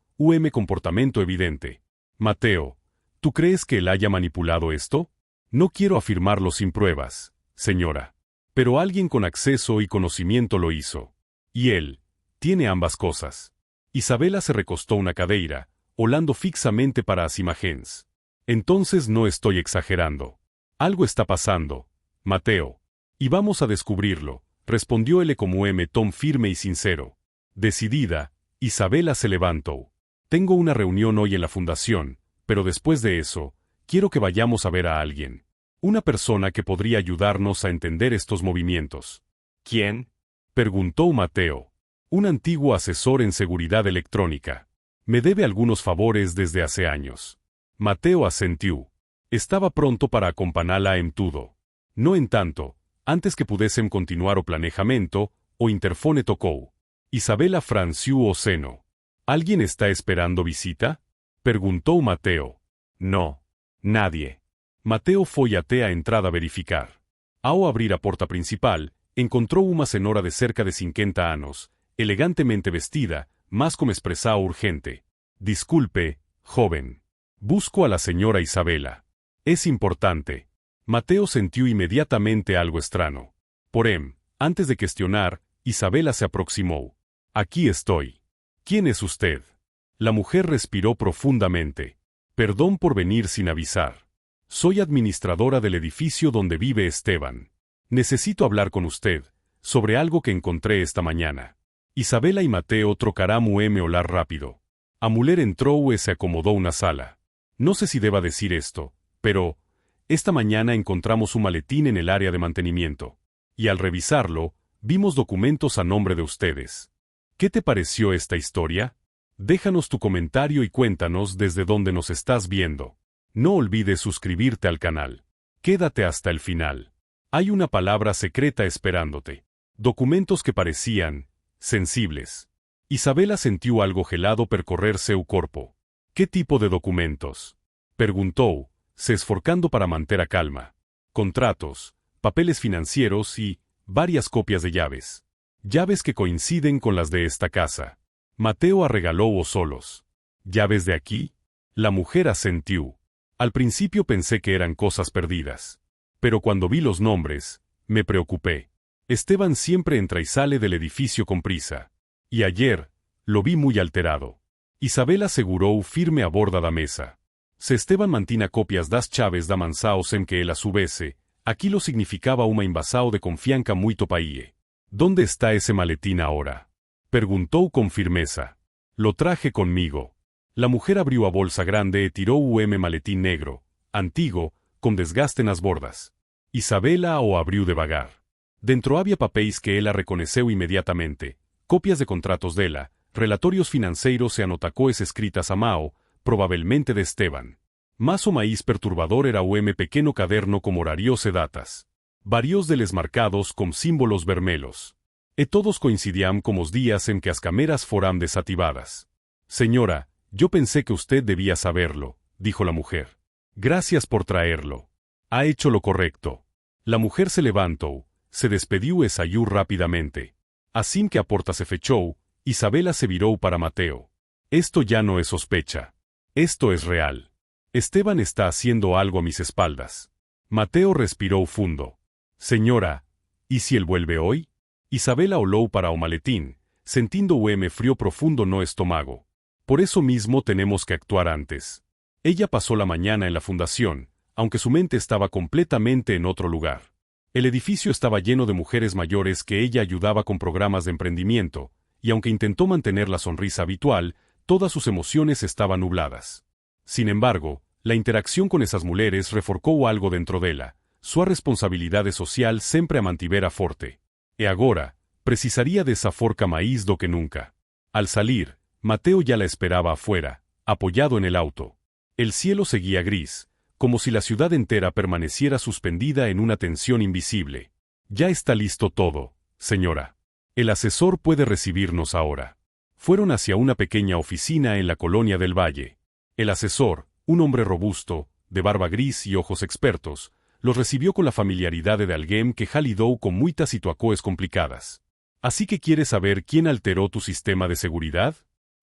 Speaker 1: comportamiento evidente. Mateo, ¿tú crees que él haya manipulado esto? No quiero afirmarlo sin pruebas, señora. Pero alguien con acceso y conocimiento lo hizo. Y él tiene ambas cosas. Isabela se recostó una cadeira, olhando fixamente para as imagens. Entonces no estoy exagerando. Algo está pasando, Mateo. Y vamos a descubrirlo, respondió él como tom firme y sincero. Decidida, Isabela se levantó. Tengo una reunión hoy en la fundación, pero después de eso, quiero que vayamos a ver a alguien. Una persona que podría ayudarnos a entender estos movimientos. ¿Quién? Preguntó Mateo. Un antiguo asesor en seguridad electrónica. Me debe algunos favores desde hace años. Mateo assentiu. Estaba pronto para acompañarla en todo. No en tanto, antes que pudiesen continuar o planejamento, o interfone tocou. Isabela franciu o seno. ¿Alguien está esperando visita? Preguntó Mateo. No. Nadie. Mateo foi até a entrada a verificar. Ao abrir a porta principal, encontró una senhora de cerca de 50 años, elegantemente vestida, mas con expresión urgente. Disculpe, joven. Busco a la señora Isabela. Es importante. Mateo sintió inmediatamente algo extraño. Porém, antes de cuestionar, Isabela se aproximó. Aquí estoy. ¿Quién es usted? La mujer respiró profundamente. Perdón por venir sin avisar. Soy administradora del edificio donde vive Esteban. Necesito hablar con usted, sobre algo que encontré esta mañana. Isabela y Mateo trocaram olar rápido. A muller entró y se acomodó una sala. No sé si deba decir esto, pero, esta mañana encontramos un maletín en el área de mantenimiento. Y al revisarlo, vimos documentos a nombre de ustedes. ¿Qué te pareció esta historia? Déjanos tu comentario y cuéntanos desde dónde nos estás viendo. No olvides suscribirte al canal. Quédate hasta el final. Hay una palabra secreta esperándote. Documentos que parecían sensibles. Isabela sintió algo gelado percorrer seu corpo. ¿Qué tipo de documentos? Preguntó, se esforçando para manter a calma. Contratos, papeles financieros y varias copias de llaves. Llaves que coinciden con las de esta casa. Mateo arregaló os solos. ¿Llaves de aquí? La mujer asentiu. Al principio pensé que eran cosas perdidas. Pero cuando vi los nombres, me preocupé. Esteban siempre entra y sale del edificio con prisa. Y ayer, lo vi muy alterado. Isabela segurou firme a borda da mesa. Se Esteban mantina copias das chaves da mansaos en que él a su vez, aquilo significaba una invasao de confianza muito paie. ¿Dónde está ese maletín ahora? Preguntó con firmeza. Lo traje conmigo. La mujer abrió a bolsa grande e tiró maletín negro, antiguo, con desgaste nas bordas. Isabela o abrió devagar. Dentro había papéis que ela reconheceu inmediatamente, copias de contratos dela, relatorios financeiros e anotacoes escritas a mão, probavelmente de Esteban. Mas o mais perturbador era o pequeno caderno com horarios e datas. Varios deles marcados com símbolos vermelhos. E todos coincidían como os días en que as cámaras foram desativadas. Señora, yo pensé que usted debía saberlo, dijo la mujer. Gracias por traerlo. Ha hecho lo correcto. La mujer se levantó, se despediu e saiu rápidamente. Assim que a porta se fechou, Isabela se virou para Mateo. Esto ya no es sospecha. Esto es real. Esteban está haciendo algo a mis espaldas. Mateo respiró fundo. Señora, ¿y si él vuelve hoy? Isabela olou para o maletín, sentindo frío profundo no estómago. Por eso mismo tenemos que actuar antes. Ella pasó la mañana en la fundación, aunque su mente estaba completamente en otro lugar. El edificio estaba lleno de mujeres mayores que ella ayudaba con programas de emprendimiento, y aunque intentó mantener la sonrisa habitual, todas sus emociones estaban nubladas. Sin embargo, la interacción con esas mujeres reforcou algo dentro dela. Sua responsabilidade social sempre a mantivera forte. E agora, precisaría de esa forca maíz do que nunca. Al salir, Mateo ya la esperaba afuera, apoyado en el auto. El cielo seguía gris, como si la ciudad entera permaneciera suspendida en una tensión invisible. Ya está listo todo, señora. El asesor puede recibirnos ahora. Fueron hacia una pequeña oficina en la colonia del Valle. El asesor, un hombre robusto, de barba gris y ojos expertos, los recibió con la familiaridad de alguien que já lidou con muitas situações complicadas. ¿Así que quieres saber quién alteró tu sistema de seguridad?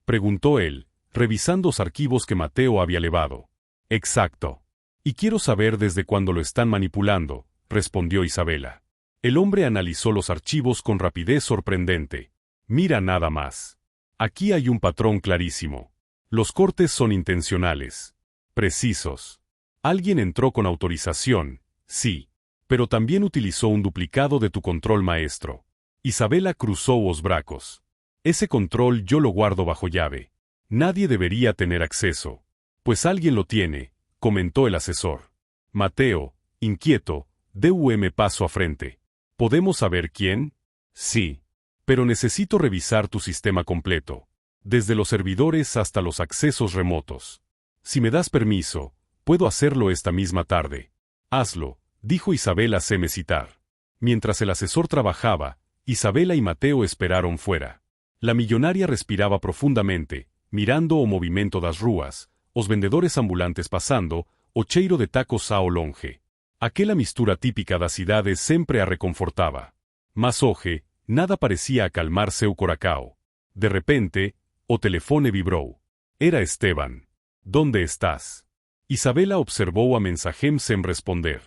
Speaker 1: Preguntó él, revisando los archivos que Mateo había levado. Exacto. Y quiero saber desde cuándo lo están manipulando, respondió Isabela. El hombre analizó los archivos con rapidez sorprendente. Mira nada más. Aquí hay un patrón clarísimo. Los cortes son intencionales. Precisos. Alguien entró con autorización, sí, pero también utilizó un duplicado de tu control maestro. Isabela cruzó los brazos. Ese control yo lo guardo bajo llave. Nadie debería tener acceso. Pues alguien lo tiene, comentó el asesor. Mateo, inquieto, dio paso a frente. ¿Podemos saber quién? Sí. Pero necesito revisar tu sistema completo. Desde los servidores hasta los accesos remotos. Si me das permiso, puedo hacerlo esta misma tarde. Hazlo, dijo Isabela sem hesitar. Mientras el asesor trabajaba, Isabela y Mateo esperaron fuera. La millonaria respiraba profundamente, mirando o movimento das ruas, os vendedores ambulantes pasando, o cheiro de tacos ao longe. Aquela mistura típica das cidades sempre a reconfortaba. Mas hoje, nada parecía acalmar seu coracao. De repente, o telefone vibrou. Era Esteban. ¿Dónde estás? Isabela observó a mensajem sem responder.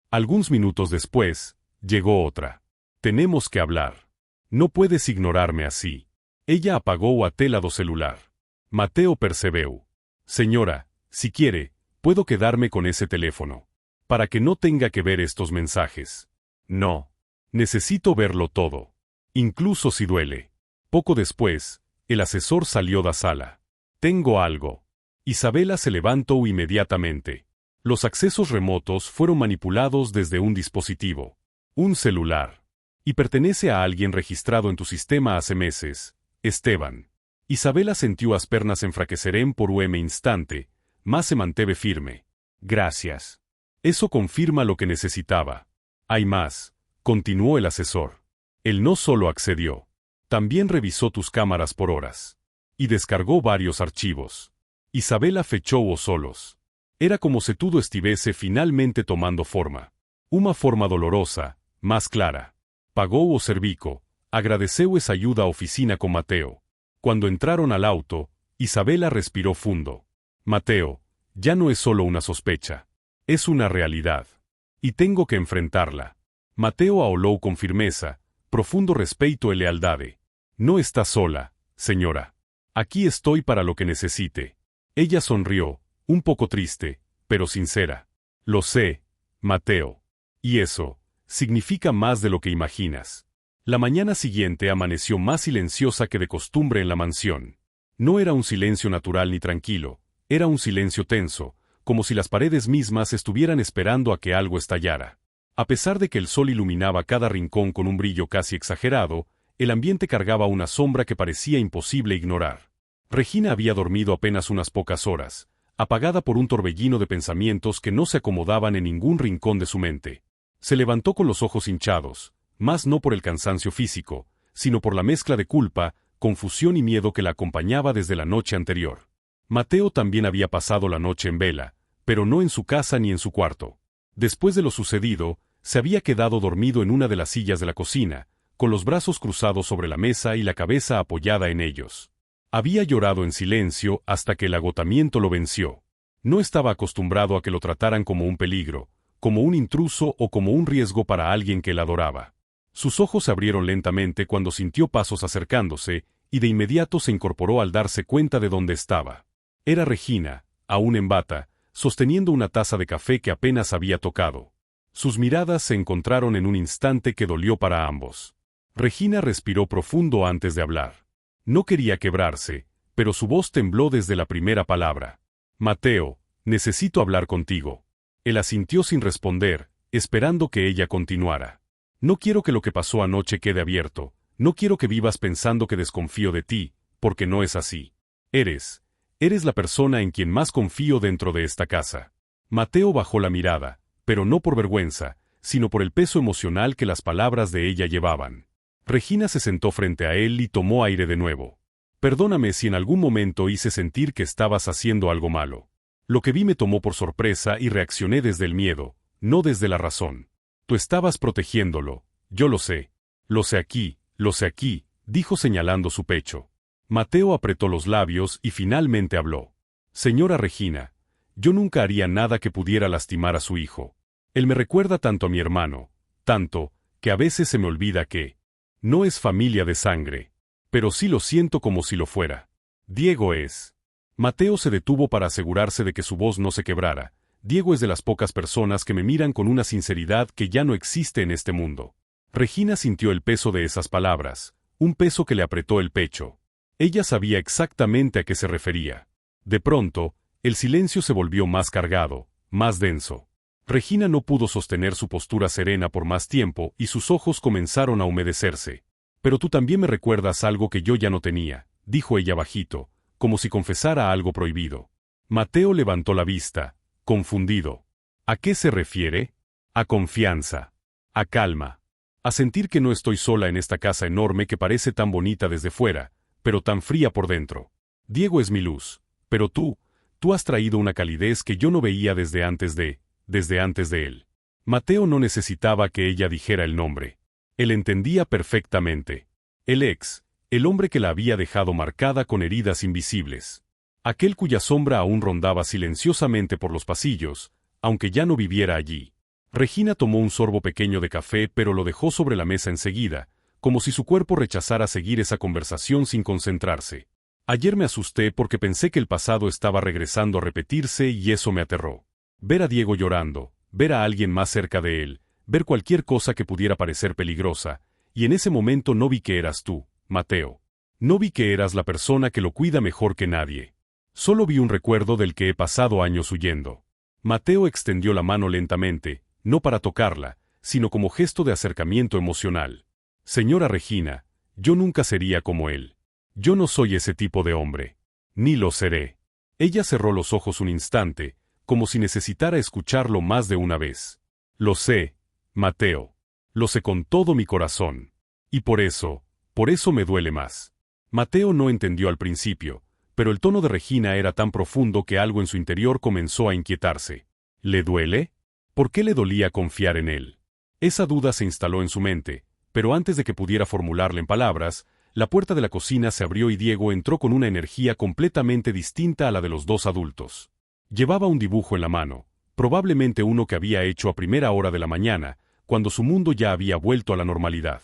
Speaker 1: Algunos minutos después, llegó otra. Tenemos que hablar. No puedes ignorarme así. Ella apagó a tela do celular. Mateo percebeu. Señora, si quiere, puedo quedarme con ese teléfono. Para que no tenga que ver estos mensajes. No. Necesito verlo todo. Incluso si duele. Poco después, el asesor salió da sala. Tengo algo. Isabela se levantó inmediatamente. Los accesos remotos fueron manipulados desde un dispositivo. Un celular. Y pertenece a alguien registrado en tu sistema hace meses, Esteban. Isabela sintió as pernas enfraquecerem por un instante, mas se manteve firme. Gracias. Eso confirma lo que necesitaba. Hay más, continuó el asesor. Él no solo accedió. También revisó tus cámaras por horas. Y descargó varios archivos. Isabela fechó os solos. Era como si todo estuviese finalmente tomando forma. Una forma dolorosa, más clara. Pagó o servico, agradeceu esa ayuda a oficina con Mateo. Cuando entraron al auto, Isabela respiró fundo. Mateo, ya no es solo una sospecha. Es una realidad. Y tengo que enfrentarla. Mateo habló con firmeza, profundo respeto y lealdade. No está sola, señora. Aquí estoy para lo que necesite. Ella sonrió, un poco triste, pero sincera. Lo sé, Mateo. Y eso, significa más de lo que imaginas. La mañana siguiente amaneció más silenciosa que de costumbre en la mansión. No era un silencio natural ni tranquilo, era un silencio tenso, como si las paredes mismas estuvieran esperando a que algo estallara. A pesar de que el sol iluminaba cada rincón con un brillo casi exagerado, el ambiente cargaba una sombra que parecía imposible ignorar. Regina había dormido apenas unas pocas horas, apagada por un torbellino de pensamientos que no se acomodaban en ningún rincón de su mente. Se levantó con los ojos hinchados, mas no por el cansancio físico, sino por la mezcla de culpa, confusión y miedo que la acompañaba desde la noche anterior. Mateo también había pasado la noche en vela, pero no en su casa ni en su cuarto. Después de lo sucedido, se había quedado dormido en una de las sillas de la cocina, con los brazos cruzados sobre la mesa y la cabeza apoyada en ellos. Había llorado en silencio hasta que el agotamiento lo venció. No estaba acostumbrado a que lo trataran como un peligro, como un intruso o como un riesgo para alguien que él adoraba. Sus ojos se abrieron lentamente cuando sintió pasos acercándose, y de inmediato se incorporó al darse cuenta de dónde estaba. Era Regina, aún en bata, sosteniendo una taza de café que apenas había tocado. Sus miradas se encontraron en un instante que dolió para ambos. Regina respiró profundo antes de hablar. No quería quebrarse, pero su voz tembló desde la primera palabra. «Mateo, necesito hablar contigo». Él asintió sin responder, esperando que ella continuara. «No quiero que lo que pasó anoche quede abierto, no quiero que vivas pensando que desconfío de ti, porque no es así. Eres la persona en quien más confío dentro de esta casa». Mateo bajó la mirada, pero no por vergüenza, sino por el peso emocional que las palabras de ella llevaban. Regina se sentó frente a él y tomó aire de nuevo. «Perdóname si en algún momento hice sentir que estabas haciendo algo malo. Lo que vi me tomó por sorpresa y reaccioné desde el miedo, no desde la razón. Tú estabas protegiéndolo, yo lo sé. Lo sé aquí», dijo señalando su pecho. Mateo apretó los labios y finalmente habló. «Señora Regina, yo nunca haría nada que pudiera lastimar a su hijo. Él me recuerda tanto a mi hermano, tanto, que a veces se me olvida que no es familia de sangre, pero sí lo siento como si lo fuera. Diego es». Mateo se detuvo para asegurarse de que su voz no se quebrara. «Diego es de las pocas personas que me miran con una sinceridad que ya no existe en este mundo». Regina sintió el peso de esas palabras, un peso que le apretó el pecho. Ella sabía exactamente a qué se refería. De pronto, el silencio se volvió más cargado, más denso. Regina no pudo sostener su postura serena por más tiempo y sus ojos comenzaron a humedecerse. «Pero tú también me recuerdas algo que yo ya no tenía», dijo ella bajito, como si confesara algo prohibido. Mateo levantó la vista, confundido. «¿A qué se refiere?» «A confianza. A calma. A sentir que no estoy sola en esta casa enorme que parece tan bonita desde fuera, pero tan fría por dentro. Diego es mi luz, pero tú has traído una calidez que yo no veía desde antes de él». Mateo no necesitaba que ella dijera el nombre. Él entendía perfectamente. El hombre que la había dejado marcada con heridas invisibles. Aquel cuya sombra aún rondaba silenciosamente por los pasillos, aunque ya no viviera allí. Regina tomó un sorbo pequeño de café pero lo dejó sobre la mesa enseguida, como si su cuerpo rechazara seguir esa conversación sin concentrarse. «Ayer me asusté porque pensé que el pasado estaba regresando a repetirse y eso me aterró. Ver a Diego llorando, ver a alguien más cerca de él, ver cualquier cosa que pudiera parecer peligrosa, y en ese momento no vi que eras tú, Mateo. No vi que eras la persona que lo cuida mejor que nadie. Solo vi un recuerdo del que he pasado años huyendo». Mateo extendió la mano lentamente, no para tocarla, sino como gesto de acercamiento emocional. «Señora Regina, yo nunca sería como él. Yo no soy ese tipo de hombre. Ni lo seré». Ella cerró los ojos un instante, como si necesitara escucharlo más de una vez. «Lo sé, Mateo. Lo sé con todo mi corazón. Y por eso me duele más». Mateo no entendió al principio, pero el tono de Regina era tan profundo que algo en su interior comenzó a inquietarse. ¿Le duele? ¿Por qué le dolía confiar en él? Esa duda se instaló en su mente, pero antes de que pudiera formularla en palabras, la puerta de la cocina se abrió y Diego entró con una energía completamente distinta a la de los dos adultos. Llevaba un dibujo en la mano, probablemente uno que había hecho a primera hora de la mañana, cuando su mundo ya había vuelto a la normalidad.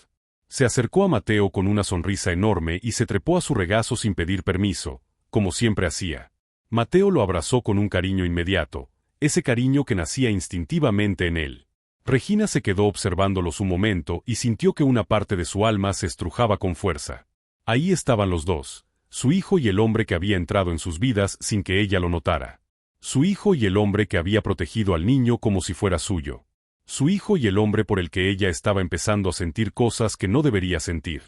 Speaker 1: Se acercó a Mateo con una sonrisa enorme y se trepó a su regazo sin pedir permiso, como siempre hacía. Mateo lo abrazó con un cariño inmediato, ese cariño que nacía instintivamente en él. Regina se quedó observándolos un momento y sintió que una parte de su alma se estrujaba con fuerza. Ahí estaban los dos, su hijo y el hombre que había entrado en sus vidas sin que ella lo notara. Su hijo y el hombre que había protegido al niño como si fuera suyo. Su hijo y el hombre por el que ella estaba empezando a sentir cosas que no debería sentir.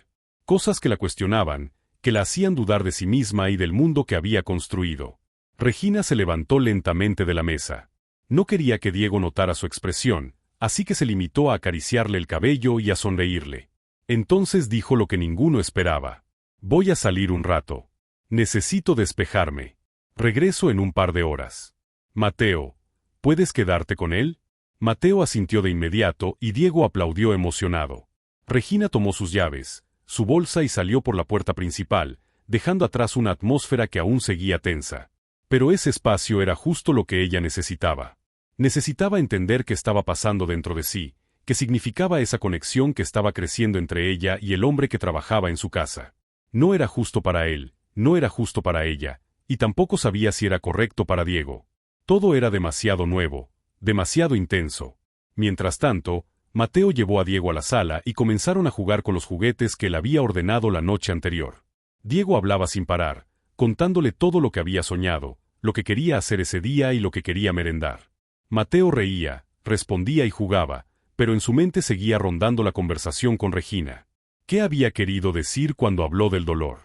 Speaker 1: Cosas que la cuestionaban, que la hacían dudar de sí misma y del mundo que había construido. Regina se levantó lentamente de la mesa. No quería que Diego notara su expresión, así que se limitó a acariciarle el cabello y a sonreírle. Entonces dijo lo que ninguno esperaba. «Voy a salir un rato. Necesito despejarme. Regreso en un par de horas. Mateo, ¿puedes quedarte con él?» Mateo asintió de inmediato y Diego aplaudió emocionado. Regina tomó sus llaves, su bolsa y salió por la puerta principal, dejando atrás una atmósfera que aún seguía tensa. Pero ese espacio era justo lo que ella necesitaba. Necesitaba entender qué estaba pasando dentro de sí, qué significaba esa conexión que estaba creciendo entre ella y el hombre que trabajaba en su casa. No era justo para él, no era justo para ella, y tampoco sabía si era correcto para Diego. Todo era demasiado nuevo, demasiado intenso. Mientras tanto, Mateo llevó a Diego a la sala y comenzaron a jugar con los juguetes que él había ordenado la noche anterior. Diego hablaba sin parar, contándole todo lo que había soñado, lo que quería hacer ese día y lo que quería merendar. Mateo reía, respondía y jugaba, pero en su mente seguía rondando la conversación con Regina. ¿Qué había querido decir cuando habló del dolor?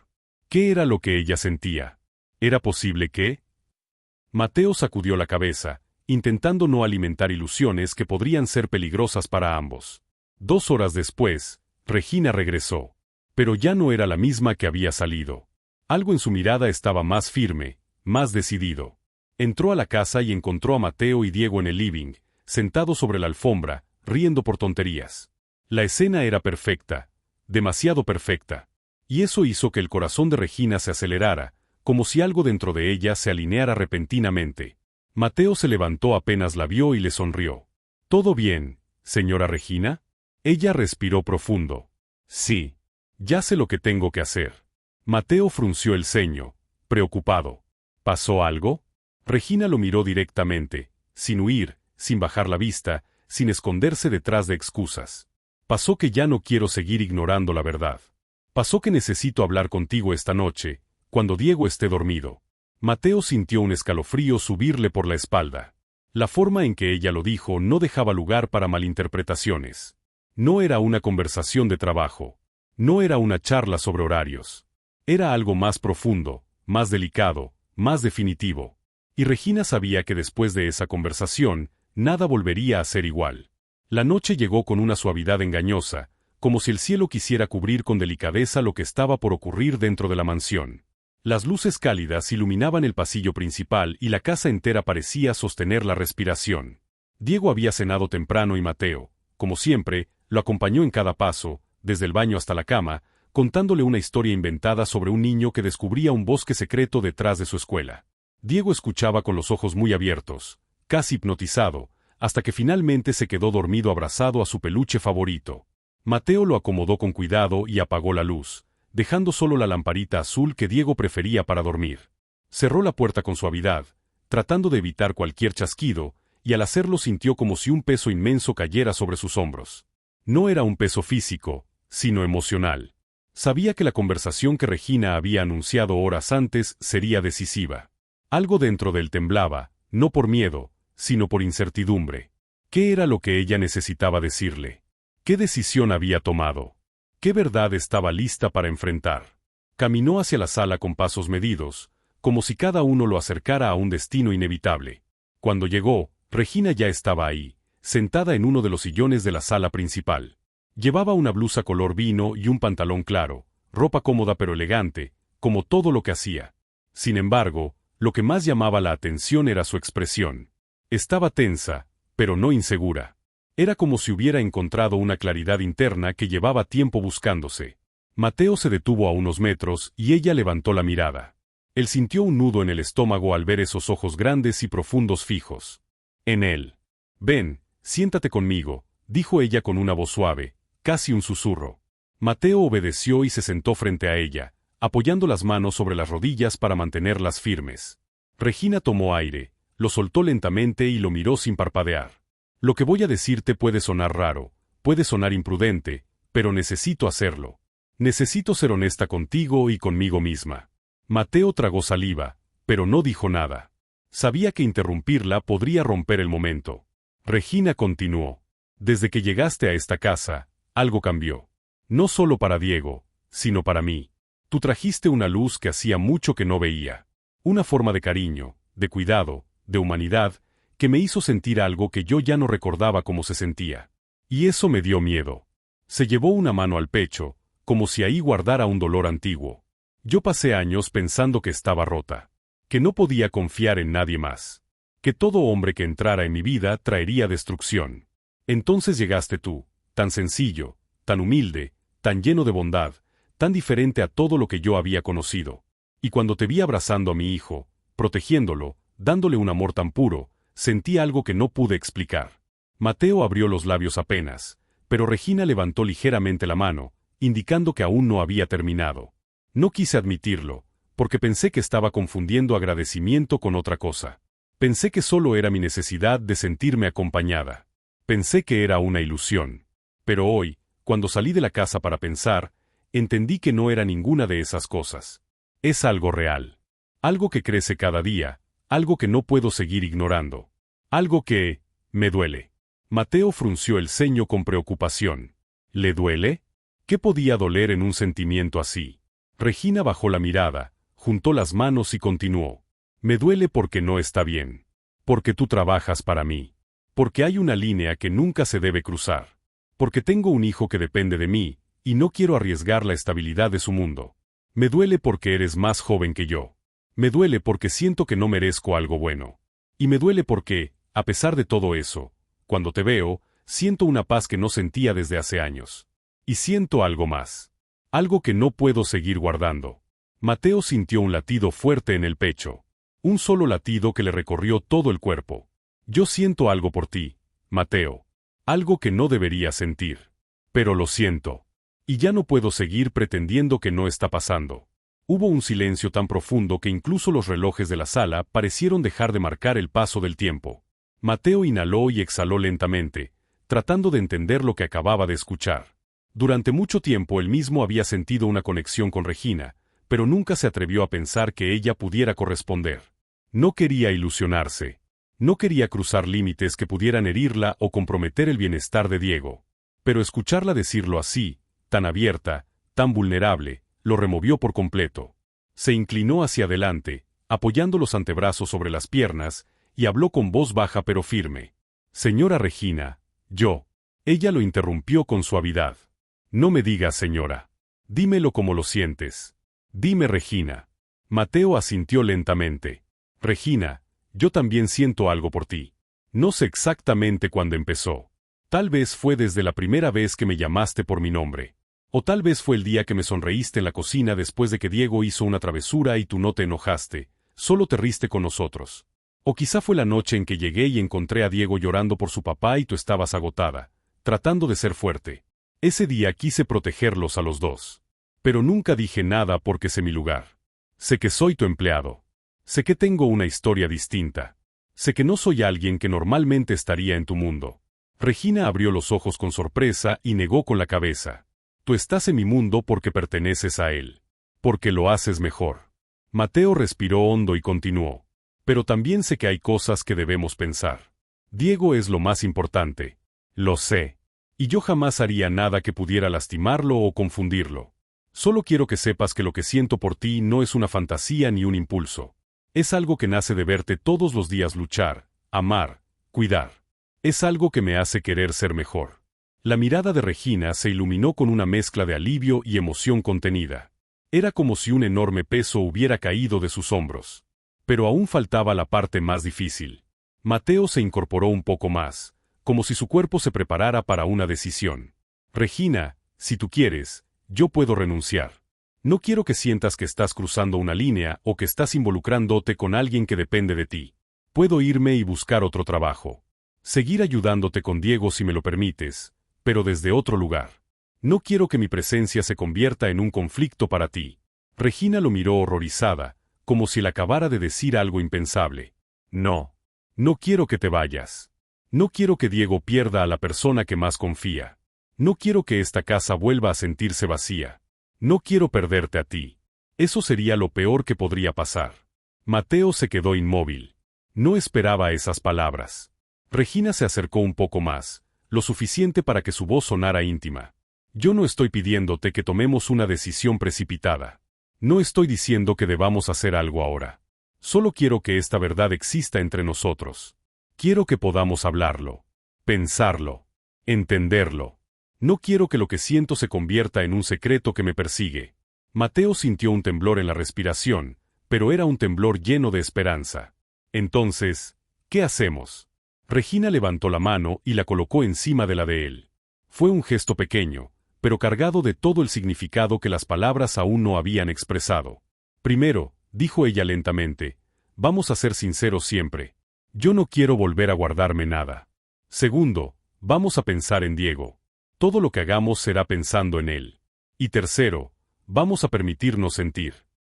Speaker 1: ¿Qué era lo que ella sentía? ¿Era posible que? Mateo sacudió la cabeza, intentando no alimentar ilusiones que podrían ser peligrosas para ambos. 2 horas después, Regina regresó. Pero ya no era la misma que había salido. Algo en su mirada estaba más firme, más decidido. Entró a la casa y encontró a Mateo y Diego en el living, sentados sobre la alfombra, riendo por tonterías. La escena era perfecta, demasiado perfecta. Y eso hizo que el corazón de Regina se acelerara, como si algo dentro de ella se alineara repentinamente. Mateo se levantó apenas la vio y le sonrió. ¿Todo bien, señora Regina? Ella respiró profundo. Sí. Ya sé lo que tengo que hacer. Mateo frunció el ceño, preocupado. ¿Pasó algo? Regina lo miró directamente, sin huir, sin bajar la vista, sin esconderse detrás de excusas. Pasó que ya no quiero seguir ignorando la verdad. Pasó que necesito hablar contigo esta noche, cuando Diego esté dormido. Mateo sintió un escalofrío subirle por la espalda. La forma en que ella lo dijo no dejaba lugar para malinterpretaciones. No era una conversación de trabajo. No era una charla sobre horarios. Era algo más profundo, más delicado, más definitivo. Y Regina sabía que después de esa conversación, nada volvería a ser igual. La noche llegó con una suavidad engañosa, como si el cielo quisiera cubrir con delicadeza lo que estaba por ocurrir dentro de la mansión. Las luces cálidas iluminaban el pasillo principal y la casa entera parecía sostener la respiración. Diego había cenado temprano y Mateo, como siempre, lo acompañó en cada paso, desde el baño hasta la cama, contándole una historia inventada sobre un niño que descubría un bosque secreto detrás de su escuela. Diego escuchaba con los ojos muy abiertos, casi hipnotizado, hasta que finalmente se quedó dormido abrazado a su peluche favorito. Mateo lo acomodó con cuidado y apagó la luz, dejando solo la lamparita azul que Diego prefería para dormir. Cerró la puerta con suavidad, tratando de evitar cualquier chasquido, y al hacerlo sintió como si un peso inmenso cayera sobre sus hombros. No era un peso físico, sino emocional. Sabía que la conversación que Regina había anunciado horas antes sería decisiva. Algo dentro de él temblaba, no por miedo, sino por incertidumbre. ¿Qué era lo que ella necesitaba decirle? ¿Qué decisión había tomado? ¿Qué verdad estaba lista para enfrentar? Caminó hacia la sala con pasos medidos, como si cada uno lo acercara a un destino inevitable. Cuando llegó, Regina ya estaba ahí, sentada en uno de los sillones de la sala principal. Llevaba una blusa color vino y un pantalón claro, ropa cómoda pero elegante, como todo lo que hacía. Sin embargo, lo que más llamaba la atención era su expresión. Estaba tensa, pero no insegura. Era como si hubiera encontrado una claridad interna que llevaba tiempo buscándose. Mateo se detuvo a unos metros y ella levantó la mirada. Él sintió un nudo en el estómago al ver esos ojos grandes y profundos fijos en él. «Ven, siéntate conmigo», dijo ella con una voz suave, casi un susurro. Mateo obedeció y se sentó frente a ella, apoyando las manos sobre las rodillas para mantenerlas firmes. Regina tomó aire, lo soltó lentamente y lo miró sin parpadear. «Lo que voy a decirte puede sonar raro, puede sonar imprudente, pero necesito hacerlo. Necesito ser honesta contigo y conmigo misma». Mateo tragó saliva, pero no dijo nada. Sabía que interrumpirla podría romper el momento. Regina continuó. «Desde que llegaste a esta casa, algo cambió. No solo para Diego, sino para mí. Tú trajiste una luz que hacía mucho que no veía. Una forma de cariño, de cuidado, de humanidad, que me hizo sentir algo que yo ya no recordaba cómo se sentía. Y eso me dio miedo». Se llevó una mano al pecho, como si ahí guardara un dolor antiguo. «Yo pasé años pensando que estaba rota, que no podía confiar en nadie más, que todo hombre que entrara en mi vida traería destrucción. Entonces llegaste tú, tan sencillo, tan humilde, tan lleno de bondad, tan diferente a todo lo que yo había conocido. Y cuando te vi abrazando a mi hijo, protegiéndolo, dándole un amor tan puro, sentí algo que no pude explicar. Mateo abrió los labios apenas, pero Regina levantó ligeramente la mano, indicando que aún no había terminado. No quise admitirlo, porque pensé que estaba confundiendo agradecimiento con otra cosa. Pensé que solo era mi necesidad de sentirme acompañada. Pensé que era una ilusión. Pero hoy, cuando salí de la casa para pensar, entendí que no era ninguna de esas cosas. Es algo real. Algo que crece cada día, algo que no puedo seguir ignorando. Algo que me duele. Mateo frunció el ceño con preocupación. ¿Le duele? ¿Qué podía doler en un sentimiento así? Regina bajó la mirada, juntó las manos y continuó. Me duele porque no está bien. Porque tú trabajas para mí. Porque hay una línea que nunca se debe cruzar. Porque tengo un hijo que depende de mí, y no quiero arriesgar la estabilidad de su mundo. Me duele porque eres más joven que yo. Me duele porque siento que no merezco algo bueno. Y me duele porque, a pesar de todo eso, cuando te veo, siento una paz que no sentía desde hace años. Y siento algo más. Algo que no puedo seguir guardando. Mateo sintió un latido fuerte en el pecho. Un solo latido que le recorrió todo el cuerpo. Yo siento algo por ti, Mateo. Algo que no debería sentir. Pero lo siento. Y ya no puedo seguir pretendiendo que no está pasando. Hubo un silencio tan profundo que incluso los relojes de la sala parecieron dejar de marcar el paso del tiempo. Mateo inhaló y exhaló lentamente, tratando de entender lo que acababa de escuchar. Durante mucho tiempo él mismo había sentido una conexión con Regina, pero nunca se atrevió a pensar que ella pudiera corresponder. No quería ilusionarse. No quería cruzar límites que pudieran herirla o comprometer el bienestar de Diego. Pero escucharla decirlo así, tan abierta, tan vulnerable, lo removió por completo. Se inclinó hacia adelante, apoyando los antebrazos sobre las piernas, y habló con voz baja pero firme. Señora Regina, yo. Ella lo interrumpió con suavidad. No me digas señora. Dímelo como lo sientes. Dime Regina. Mateo asintió lentamente. Regina, yo también siento algo por ti. No sé exactamente cuándo empezó. Tal vez fue desde la primera vez que me llamaste por mi nombre. O tal vez fue el día que me sonreíste en la cocina después de que Diego hizo una travesura y tú no te enojaste, solo te riste con nosotros. O quizá fue la noche en que llegué y encontré a Diego llorando por su papá y tú estabas agotada, tratando de ser fuerte. Ese día quise protegerlos a los dos. Pero nunca dije nada porque sé mi lugar. Sé que soy tu empleado. Sé que tengo una historia distinta. Sé que no soy alguien que normalmente estaría en tu mundo. Regina abrió los ojos con sorpresa y negó con la cabeza. Tú estás en mi mundo porque perteneces a él. Porque lo haces mejor. Mateo respiró hondo y continuó. Pero también sé que hay cosas que debemos pensar. Diego es lo más importante. Lo sé. Y yo jamás haría nada que pudiera lastimarlo o confundirlo. Solo quiero que sepas que lo que siento por ti no es una fantasía ni un impulso. Es algo que nace de verte todos los días luchar, amar, cuidar. Es algo que me hace querer ser mejor. La mirada de Regina se iluminó con una mezcla de alivio y emoción contenida. Era como si un enorme peso hubiera caído de sus hombros. Pero aún faltaba la parte más difícil. Mateo se incorporó un poco más, como si su cuerpo se preparara para una decisión. Regina, si tú quieres, yo puedo renunciar. No quiero que sientas que estás cruzando una línea o que estás involucrándote con alguien que depende de ti. Puedo irme y buscar otro trabajo. Seguir ayudándote con Diego si me lo permites, pero desde otro lugar. No quiero que mi presencia se convierta en un conflicto para ti. Regina lo miró horrorizada, como si le acabara de decir algo impensable. No. No quiero que te vayas. No quiero que Diego pierda a la persona que más confía. No quiero que esta casa vuelva a sentirse vacía. No quiero perderte a ti. Eso sería lo peor que podría pasar. Mateo se quedó inmóvil. No esperaba esas palabras. Regina se acercó un poco más, lo suficiente para que su voz sonara íntima. Yo no estoy pidiéndote que tomemos una decisión precipitada. No estoy diciendo que debamos hacer algo ahora. Solo quiero que esta verdad exista entre nosotros. Quiero que podamos hablarlo, pensarlo, entenderlo. No quiero que lo que siento se convierta en un secreto que me persigue. Mateo sintió un temblor en la respiración, pero era un temblor lleno de esperanza. Entonces, ¿qué hacemos? Regina levantó la mano y la colocó encima de la de él. Fue un gesto pequeño, pero cargado de todo el significado que las palabras aún no habían expresado. Primero, dijo ella lentamente, vamos a ser sinceros siempre. Yo no quiero volver a guardarme nada. Segundo, vamos a pensar en Diego. Todo lo que hagamos será pensando en él. Y tercero, vamos a permitirnos sentir.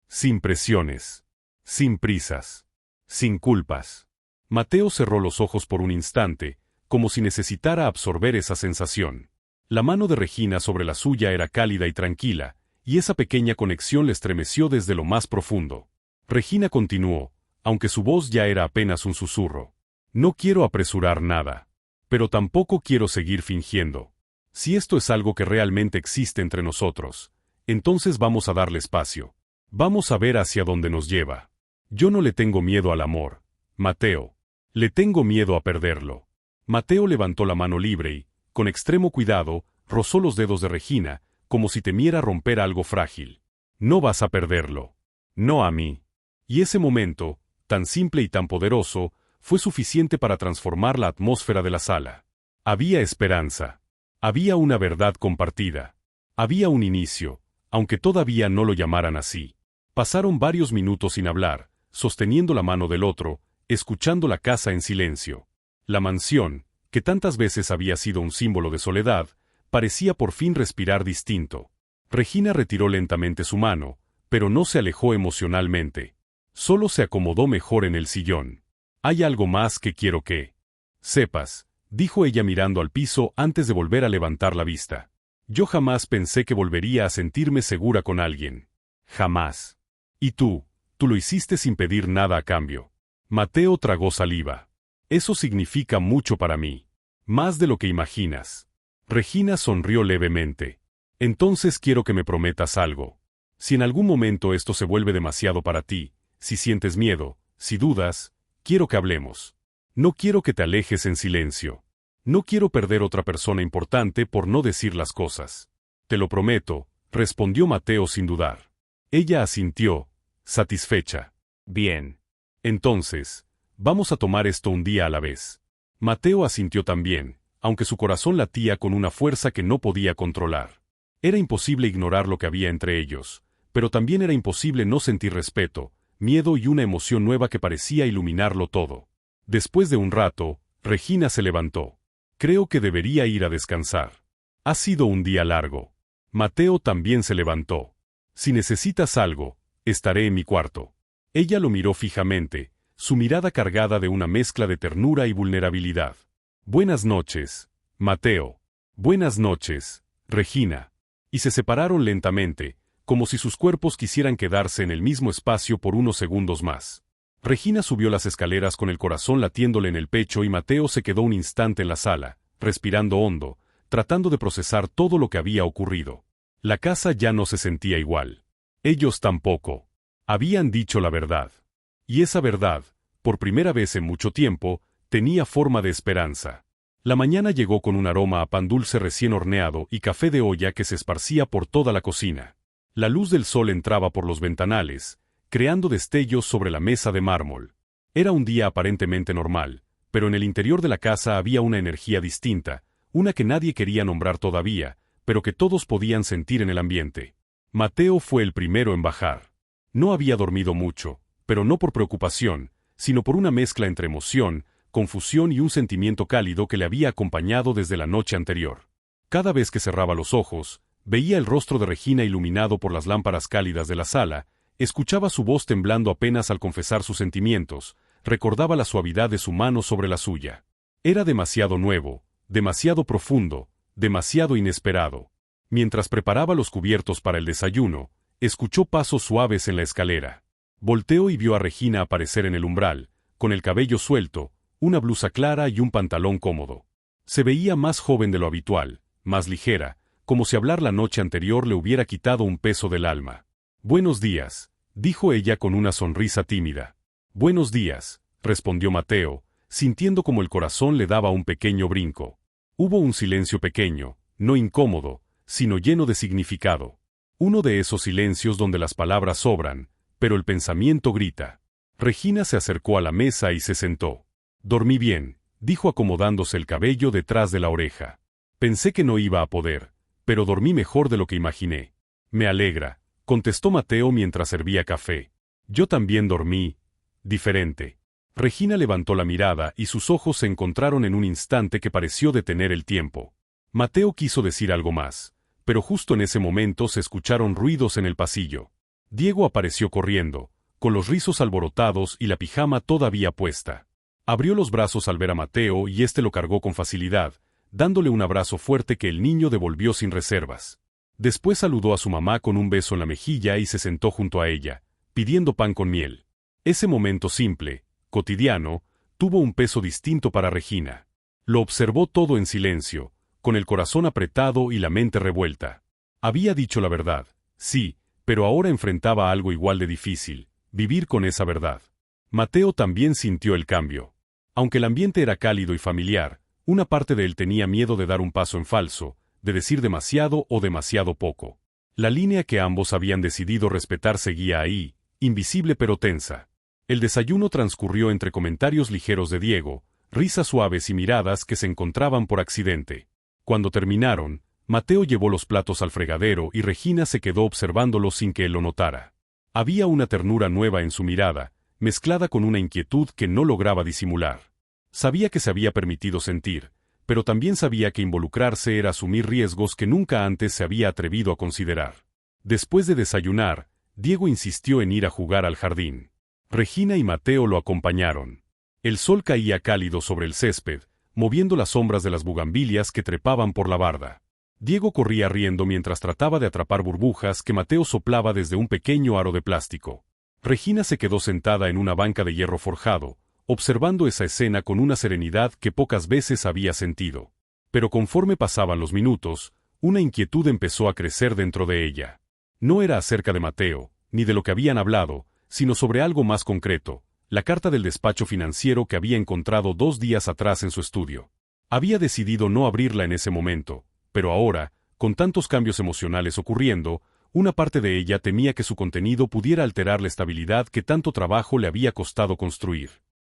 Speaker 1: Sin presiones. Sin prisas. Sin culpas. Mateo cerró los ojos por un instante, como si necesitara absorber esa sensación. La mano de Regina sobre la suya era cálida y tranquila, y esa pequeña conexión le estremeció desde lo más profundo. Regina continuó, aunque su voz ya era apenas un susurro. No quiero apresurar nada. Pero tampoco quiero seguir fingiendo. Si esto es algo que realmente existe entre nosotros, entonces vamos a darle espacio. Vamos a ver hacia dónde nos lleva. Yo no le tengo miedo al amor, Mateo. Le tengo miedo a perderlo. Mateo levantó la mano libre y, con extremo cuidado, rozó los dedos de Regina, como si temiera romper algo frágil. No vas a perderlo. No a mí. Y ese momento, tan simple y tan poderoso, fue suficiente para transformar la atmósfera de la sala. Había esperanza. Había una verdad compartida. Había un inicio, aunque todavía no lo llamaran así. Pasaron varios minutos sin hablar, sosteniendo la mano del otro, escuchando la casa en silencio. La mansión, que tantas veces había sido un símbolo de soledad, parecía por fin respirar distinto. Regina retiró lentamente su mano, pero no se alejó emocionalmente. Solo se acomodó mejor en el sillón. Hay algo más que quiero que sepas, dijo ella mirando al piso antes de volver a levantar la vista. Yo jamás pensé que volvería a sentirme segura con alguien. Jamás. Y tú lo hiciste sin pedir nada a cambio. Mateo tragó saliva. Eso significa mucho para mí. Más de lo que imaginas. Regina sonrió levemente. Entonces quiero que me prometas algo. Si en algún momento esto se vuelve demasiado para ti, si sientes miedo, si dudas, quiero que hablemos. No quiero que te alejes en silencio. No quiero perder otra persona importante por no decir las cosas. Te lo prometo, respondió Mateo sin dudar. Ella asintió, satisfecha. Bien. Entonces, vamos a tomar esto un día a la vez. Mateo asintió también, aunque su corazón latía con una fuerza que no podía controlar. Era imposible ignorar lo que había entre ellos, pero también era imposible no sentir respeto, miedo y una emoción nueva que parecía iluminarlo todo. Después de un rato, Regina se levantó. Creo que debería ir a descansar. Ha sido un día largo. Mateo también se levantó. Si necesitas algo, estaré en mi cuarto. Ella lo miró fijamente, su mirada cargada de una mezcla de ternura y vulnerabilidad. Buenas noches, Mateo. Buenas noches, Regina. Y se separaron lentamente, como si sus cuerpos quisieran quedarse en el mismo espacio por unos segundos más. Regina subió las escaleras con el corazón latiéndole en el pecho y Mateo se quedó un instante en la sala, respirando hondo, tratando de procesar todo lo que había ocurrido. La casa ya no se sentía igual. Ellos tampoco. Habían dicho la verdad. Y esa verdad, por primera vez en mucho tiempo, tenía forma de esperanza. La mañana llegó con un aroma a pan dulce recién horneado y café de olla que se esparcía por toda la cocina. La luz del sol entraba por los ventanales, creando destellos sobre la mesa de mármol. Era un día aparentemente normal, pero en el interior de la casa había una energía distinta, una que nadie quería nombrar todavía, pero que todos podían sentir en el ambiente. Mateo fue el primero en bajar. No había dormido mucho, pero no por preocupación, sino por una mezcla entre emoción, confusión y un sentimiento cálido que le había acompañado desde la noche anterior. Cada vez que cerraba los ojos, veía el rostro de Regina iluminado por las lámparas cálidas de la sala, escuchaba su voz temblando apenas al confesar sus sentimientos, recordaba la suavidad de su mano sobre la suya. Era demasiado nuevo, demasiado profundo, demasiado inesperado. Mientras preparaba los cubiertos para el desayuno, escuchó pasos suaves en la escalera. Volteó y vio a Regina aparecer en el umbral, con el cabello suelto, una blusa clara y un pantalón cómodo. Se veía más joven de lo habitual, más ligera, como si hablar la noche anterior le hubiera quitado un peso del alma. «Buenos días», dijo ella con una sonrisa tímida. «Buenos días», respondió Mateo, sintiendo como el corazón le daba un pequeño brinco. Hubo un silencio pequeño, no incómodo, sino lleno de significado. Uno de esos silencios donde las palabras sobran, pero el pensamiento grita. Regina se acercó a la mesa y se sentó. «Dormí bien», dijo acomodándose el cabello detrás de la oreja. «Pensé que no iba a poder, pero dormí mejor de lo que imaginé». «Me alegra», contestó Mateo mientras servía café. «Yo también dormí», diferente. Regina levantó la mirada y sus ojos se encontraron en un instante que pareció detener el tiempo. Mateo quiso decir algo más, pero justo en ese momento se escucharon ruidos en el pasillo. Diego apareció corriendo, con los rizos alborotados y la pijama todavía puesta. Abrió los brazos al ver a Mateo y éste lo cargó con facilidad, dándole un abrazo fuerte que el niño devolvió sin reservas. Después saludó a su mamá con un beso en la mejilla y se sentó junto a ella, pidiendo pan con miel. Ese momento simple, cotidiano, tuvo un peso distinto para Regina. Lo observó todo en silencio, con el corazón apretado y la mente revuelta. Había dicho la verdad, sí, pero ahora enfrentaba algo igual de difícil, vivir con esa verdad. Mateo también sintió el cambio. Aunque el ambiente era cálido y familiar, una parte de él tenía miedo de dar un paso en falso, de decir demasiado o demasiado poco. La línea que ambos habían decidido respetar seguía ahí, invisible pero tensa. El desayuno transcurrió entre comentarios ligeros de Diego, risas suaves y miradas que se encontraban por accidente. Cuando terminaron, Mateo llevó los platos al fregadero y Regina se quedó observándolo sin que él lo notara. Había una ternura nueva en su mirada, mezclada con una inquietud que no lograba disimular. Sabía que se había permitido sentir, pero también sabía que involucrarse era asumir riesgos que nunca antes se había atrevido a considerar. Después de desayunar, Diego insistió en ir a jugar al jardín. Regina y Mateo lo acompañaron. El sol caía cálido sobre el césped, moviendo las sombras de las bugambilias que trepaban por la barda. Diego corría riendo mientras trataba de atrapar burbujas que Mateo soplaba desde un pequeño aro de plástico. Regina se quedó sentada en una banca de hierro forjado, observando esa escena con una serenidad que pocas veces había sentido. Pero conforme pasaban los minutos, una inquietud empezó a crecer dentro de ella. No era acerca de Mateo, ni de lo que habían hablado, sino sobre algo más concreto, la carta del despacho financiero que había encontrado 2 días atrás en su estudio. Había decidido no abrirla en ese momento, pero ahora, con tantos cambios emocionales ocurriendo, una parte de ella temía que su contenido pudiera alterar la estabilidad que tanto trabajo le había costado construir.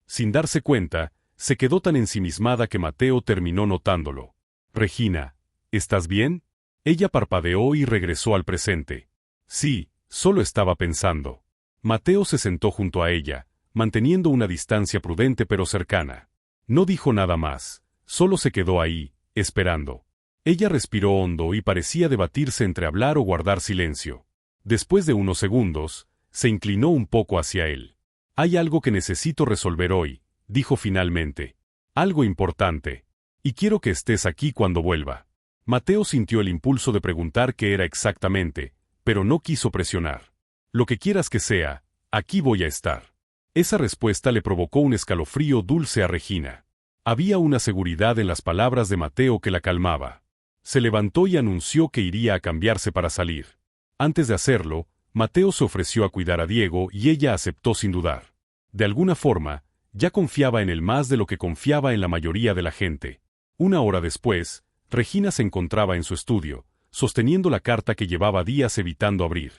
Speaker 1: Sin darse cuenta, se quedó tan ensimismada que Mateo terminó notándolo. «Regina, ¿estás bien?». Ella parpadeó y regresó al presente. «Sí, solo estaba pensando». Mateo se sentó junto a ella, manteniendo una distancia prudente pero cercana. No dijo nada más, solo se quedó ahí, esperando. Ella respiró hondo y parecía debatirse entre hablar o guardar silencio. Después de unos segundos, se inclinó un poco hacia él. «Hay algo que necesito resolver hoy», dijo finalmente. «Algo importante. Y quiero que estés aquí cuando vuelva». Mateo sintió el impulso de preguntar qué era exactamente, pero no quiso presionar. «Lo que quieras que sea, aquí voy a estar». Esa respuesta le provocó un escalofrío dulce a Regina. Había una seguridad en las palabras de Mateo que la calmaba. Se levantó y anunció que iría a cambiarse para salir. Antes de hacerlo, Mateo se ofreció a cuidar a Diego y ella aceptó sin dudar. De alguna forma, ya confiaba en él más de lo que confiaba en la mayoría de la gente. Una hora después, Regina se encontraba en su estudio, sosteniendo la carta que llevaba días evitando abrir.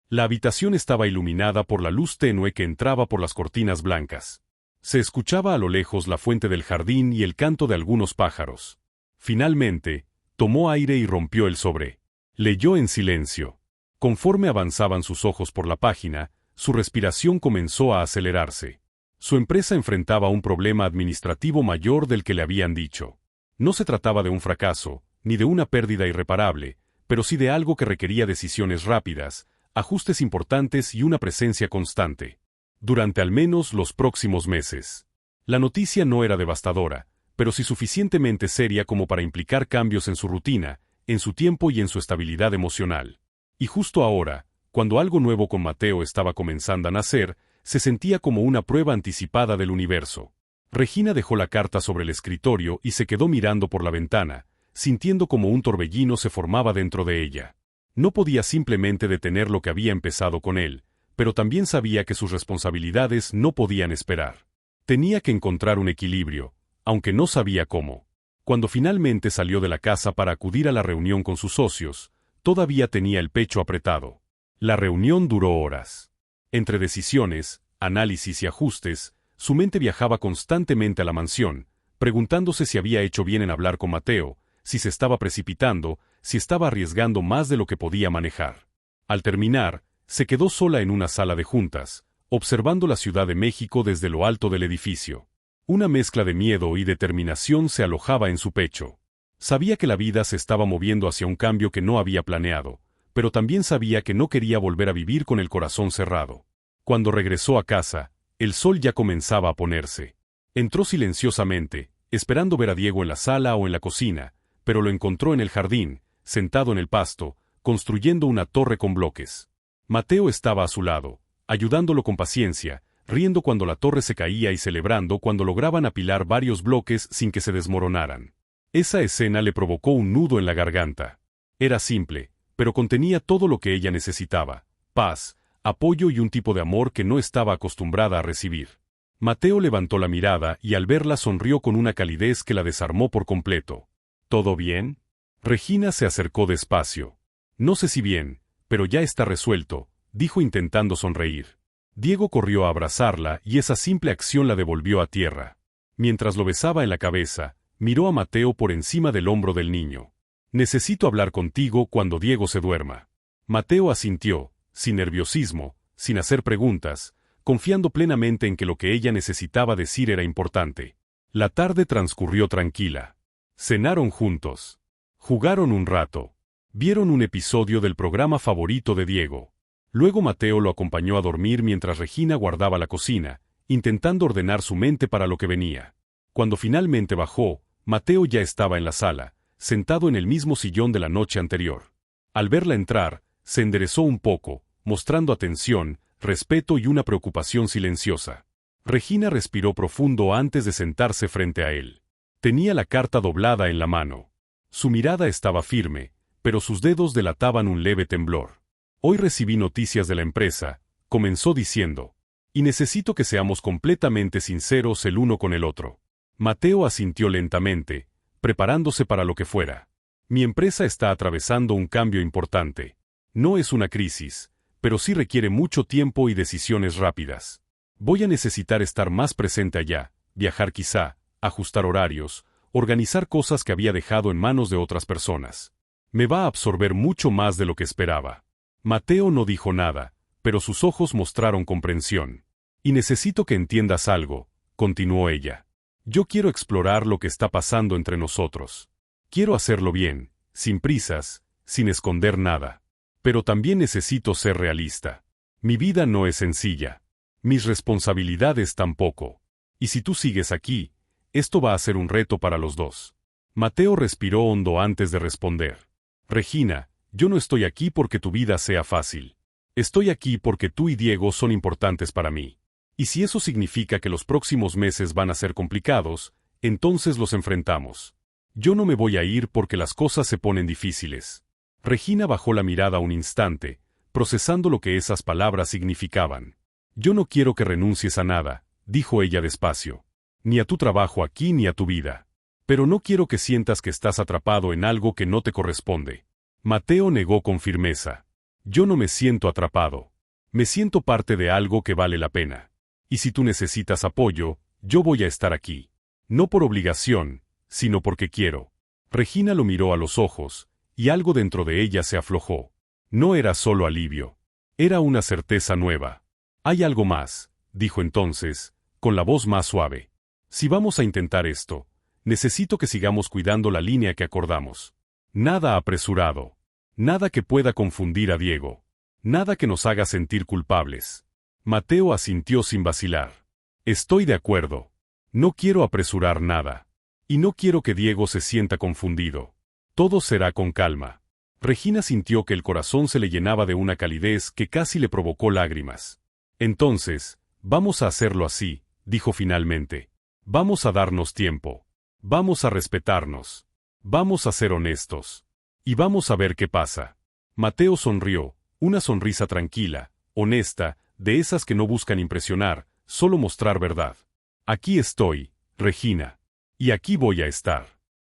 Speaker 1: La habitación estaba iluminada por la luz tenue que entraba por las cortinas blancas. Se escuchaba a lo lejos la fuente del jardín y el canto de algunos pájaros. Finalmente, tomó aire y rompió el sobre. Leyó en silencio. Conforme avanzaban sus ojos por la página, su respiración comenzó a acelerarse. Su empresa enfrentaba un problema administrativo mayor del que le habían dicho. No se trataba de un fracaso, ni de una pérdida irreparable, pero sí de algo que requería decisiones rápidas, ajustes importantes y una presencia constante. Durante al menos los próximos meses. La noticia no era devastadora, pero sí suficientemente seria como para implicar cambios en su rutina, en su tiempo y en su estabilidad emocional. Y justo ahora, cuando algo nuevo con Mateo estaba comenzando a nacer, se sentía como una prueba anticipada del universo. Regina dejó la carta sobre el escritorio y se quedó mirando por la ventana, sintiendo como un torbellino se formaba dentro de ella. No podía simplemente detener lo que había empezado con él, pero también sabía que sus responsabilidades no podían esperar. Tenía que encontrar un equilibrio, aunque no sabía cómo. Cuando finalmente salió de la casa para acudir a la reunión con sus socios, todavía tenía el pecho apretado. La reunión duró horas. Entre decisiones, análisis y ajustes, su mente viajaba constantemente a la mansión, preguntándose si había hecho bien en hablar con Mateo, si se estaba precipitando, si estaba arriesgando más de lo que podía manejar. Al terminar, se quedó sola en una sala de juntas, observando la Ciudad de México desde lo alto del edificio. Una mezcla de miedo y determinación se alojaba en su pecho. Sabía que la vida se estaba moviendo hacia un cambio que no había planeado, pero también sabía que no quería volver a vivir con el corazón cerrado. Cuando regresó a casa, el sol ya comenzaba a ponerse. Entró silenciosamente, esperando ver a Diego en la sala o en la cocina, pero lo encontró en el jardín, sentado en el pasto, construyendo una torre con bloques. Mateo estaba a su lado, ayudándolo con paciencia, riendo cuando la torre se caía y celebrando cuando lograban apilar varios bloques sin que se desmoronaran. Esa escena le provocó un nudo en la garganta. Era simple, pero contenía todo lo que ella necesitaba: paz, apoyo y un tipo de amor que no estaba acostumbrada a recibir. Mateo levantó la mirada y al verla sonrió con una calidez que la desarmó por completo. ¿Todo bien? Regina se acercó despacio. No sé si bien, pero ya está resuelto, dijo intentando sonreír. Diego corrió a abrazarla y esa simple acción la devolvió a tierra. Mientras lo besaba en la cabeza, miró a Mateo por encima del hombro del niño. Necesito hablar contigo cuando Diego se duerma. Mateo asintió, sin nerviosismo, sin hacer preguntas, confiando plenamente en que lo que ella necesitaba decir era importante. La tarde transcurrió tranquila. Cenaron juntos. Jugaron un rato. Vieron un episodio del programa favorito de Diego. Luego Mateo lo acompañó a dormir mientras Regina guardaba la cocina, intentando ordenar su mente para lo que venía. Cuando finalmente bajó, Mateo ya estaba en la sala, sentado en el mismo sillón de la noche anterior. Al verla entrar, se enderezó un poco, mostrando atención, respeto y una preocupación silenciosa. Regina respiró profundo antes de sentarse frente a él. Tenía la carta doblada en la mano. Su mirada estaba firme, pero sus dedos delataban un leve temblor. Hoy recibí noticias de la empresa, comenzó diciendo, y necesito que seamos completamente sinceros el uno con el otro. Mateo asintió lentamente, preparándose para lo que fuera. Mi empresa está atravesando un cambio importante. No es una crisis, pero sí requiere mucho tiempo y decisiones rápidas. Voy a necesitar estar más presente allá, viajar quizá, ajustar horarios, organizar cosas que había dejado en manos de otras personas. Me va a absorber mucho más de lo que esperaba. Mateo no dijo nada, pero sus ojos mostraron comprensión. Y necesito que entiendas algo, continuó ella. Yo quiero explorar lo que está pasando entre nosotros. Quiero hacerlo bien, sin prisas, sin esconder nada. Pero también necesito ser realista. Mi vida no es sencilla. Mis responsabilidades tampoco. Y si tú sigues aquí, esto va a ser un reto para los dos. Mateo respiró hondo antes de responder. Regina, yo no estoy aquí porque tu vida sea fácil. Estoy aquí porque tú y Diego son importantes para mí. Y si eso significa que los próximos meses van a ser complicados, entonces los enfrentamos. Yo no me voy a ir porque las cosas se ponen difíciles. Regina bajó la mirada un instante, procesando lo que esas palabras significaban. Yo no quiero que renuncies a nada, dijo ella despacio. Ni a tu trabajo aquí ni a tu vida. Pero no quiero que sientas que estás atrapado en algo que no te corresponde. Mateo negó con firmeza. Yo no me siento atrapado. Me siento parte de algo que vale la pena. Y si tú necesitas apoyo, yo voy a estar aquí. No por obligación, sino porque quiero. Regina lo miró a los ojos, y algo dentro de ella se aflojó. No era solo alivio. Era una certeza nueva. Hay algo más, dijo entonces, con la voz más suave. Si vamos a intentar esto, necesito que sigamos cuidando la línea que acordamos. Nada apresurado. Nada que pueda confundir a Diego. Nada que nos haga sentir culpables. Mateo asintió sin vacilar. Estoy de acuerdo. No quiero apresurar nada. Y no quiero que Diego se sienta confundido. Todo será con calma. Regina sintió que el corazón se le llenaba de una calidez que casi le provocó lágrimas. Entonces, vamos a hacerlo así, dijo finalmente. Vamos a darnos tiempo. Vamos a respetarnos. Vamos a ser honestos. Y vamos a ver qué pasa. Mateo sonrió, una sonrisa tranquila, honesta, de esas que no buscan impresionar, solo mostrar verdad. Aquí estoy, Regina. Y aquí voy a estar.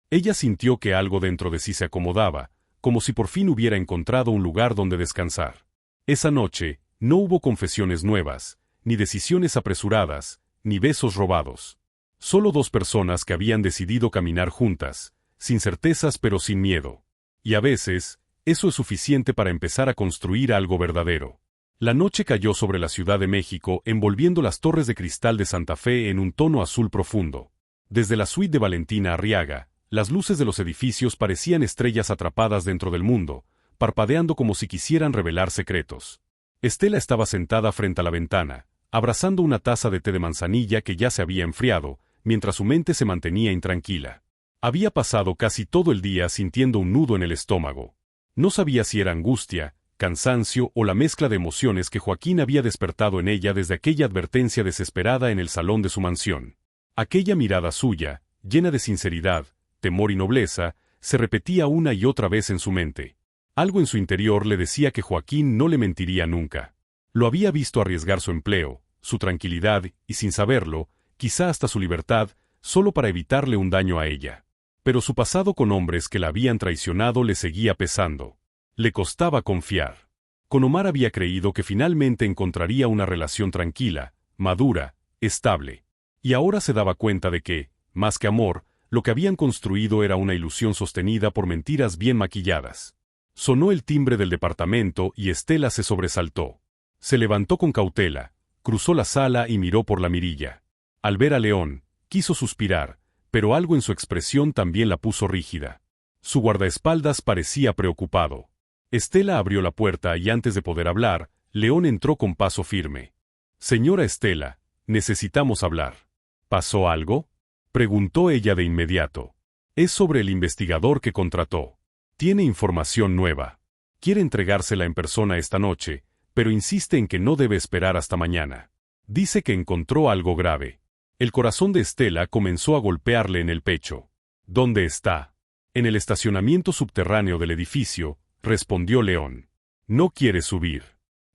Speaker 1: Ella sintió que algo dentro de sí se acomodaba, como si por fin hubiera encontrado un lugar donde descansar. Esa noche, no hubo confesiones nuevas, ni decisiones apresuradas, ni besos robados. Solo dos personas que habían decidido caminar juntas, sin certezas pero sin miedo. Y a veces, eso es suficiente para empezar a construir algo verdadero. La noche cayó sobre la Ciudad de México, envolviendo las torres de cristal de Santa Fe en un tono azul profundo. Desde la suite de Valentina Arriaga, las luces de los edificios parecían estrellas atrapadas dentro del mundo, parpadeando como si quisieran revelar secretos. Estela estaba sentada frente a la ventana, abrazando una taza de té de manzanilla que ya se había enfriado, mientras su mente se mantenía intranquila. Había pasado casi todo el día sintiendo un nudo en el estómago. No sabía si era angustia, cansancio o la mezcla de emociones que Joaquín había despertado en ella desde aquella advertencia desesperada en el salón de su mansión. Aquella mirada suya, llena de sinceridad, temor y nobleza, se repetía una y otra vez en su mente. Algo en su interior le decía que Joaquín no le mentiría nunca. Lo había visto arriesgar su empleo, su tranquilidad y, sin saberlo, quizá hasta su libertad, solo para evitarle un daño a ella. Pero su pasado con hombres que la habían traicionado le seguía pesando. Le costaba confiar. Con Omar había creído que finalmente encontraría una relación tranquila, madura, estable. Y ahora se daba cuenta de que, más que amor, lo que habían construido era una ilusión sostenida por mentiras bien maquilladas. Sonó el timbre del departamento y Estela se sobresaltó. Se levantó con cautela, cruzó la sala y miró por la mirilla. Al ver a León, quiso suspirar, pero algo en su expresión también la puso rígida. Su guardaespaldas parecía preocupado. Estela abrió la puerta y antes de poder hablar, León entró con paso firme. «Señora Estela, necesitamos hablar». «¿Pasó algo?», preguntó ella de inmediato. «Es sobre el investigador que contrató. Tiene información nueva. Quiere entregársela en persona esta noche, pero insiste en que no debe esperar hasta mañana. Dice que encontró algo grave». El corazón de Estela comenzó a golpearle en el pecho. «¿Dónde está?» «En el estacionamiento subterráneo del edificio», respondió León. «No quiere subir.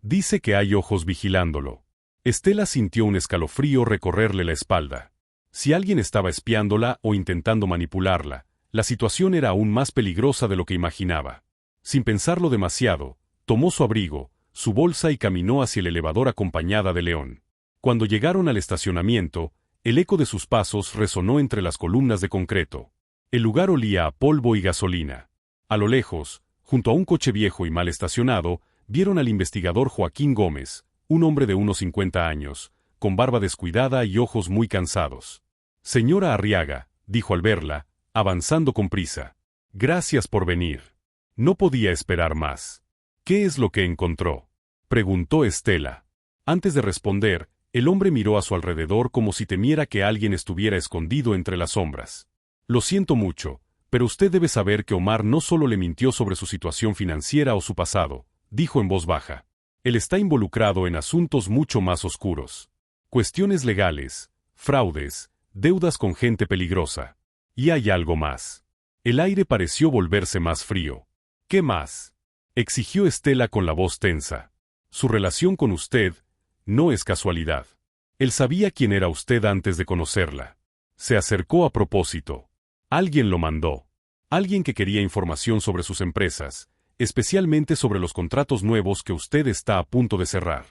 Speaker 1: Dice que hay ojos vigilándolo». Estela sintió un escalofrío recorrerle la espalda. Si alguien estaba espiándola o intentando manipularla, la situación era aún más peligrosa de lo que imaginaba. Sin pensarlo demasiado, tomó su abrigo, su bolsa y caminó hacia el elevador acompañada de León. Cuando llegaron al estacionamiento, el eco de sus pasos resonó entre las columnas de concreto. El lugar olía a polvo y gasolina. A lo lejos, junto a un coche viejo y mal estacionado, vieron al investigador Joaquín Gómez, un hombre de unos 50 años, con barba descuidada y ojos muy cansados. «Señora Arriaga», dijo al verla, avanzando con prisa. «Gracias por venir. No podía esperar más». «¿Qué es lo que encontró?», preguntó Estela. Antes de responder, el hombre miró a su alrededor como si temiera que alguien estuviera escondido entre las sombras. «Lo siento mucho, pero usted debe saber que Omar no solo le mintió sobre su situación financiera o su pasado», dijo en voz baja. «Él está involucrado en asuntos mucho más oscuros. Cuestiones legales, fraudes, deudas con gente peligrosa. Y hay algo más». El aire pareció volverse más frío. «¿Qué más?», exigió Estela con la voz tensa. «Su relación con usted no es casualidad. Él sabía quién era usted antes de conocerla. Se acercó a propósito. Alguien lo mandó. Alguien que quería información sobre sus empresas, especialmente sobre los contratos nuevos que usted está a punto de cerrar.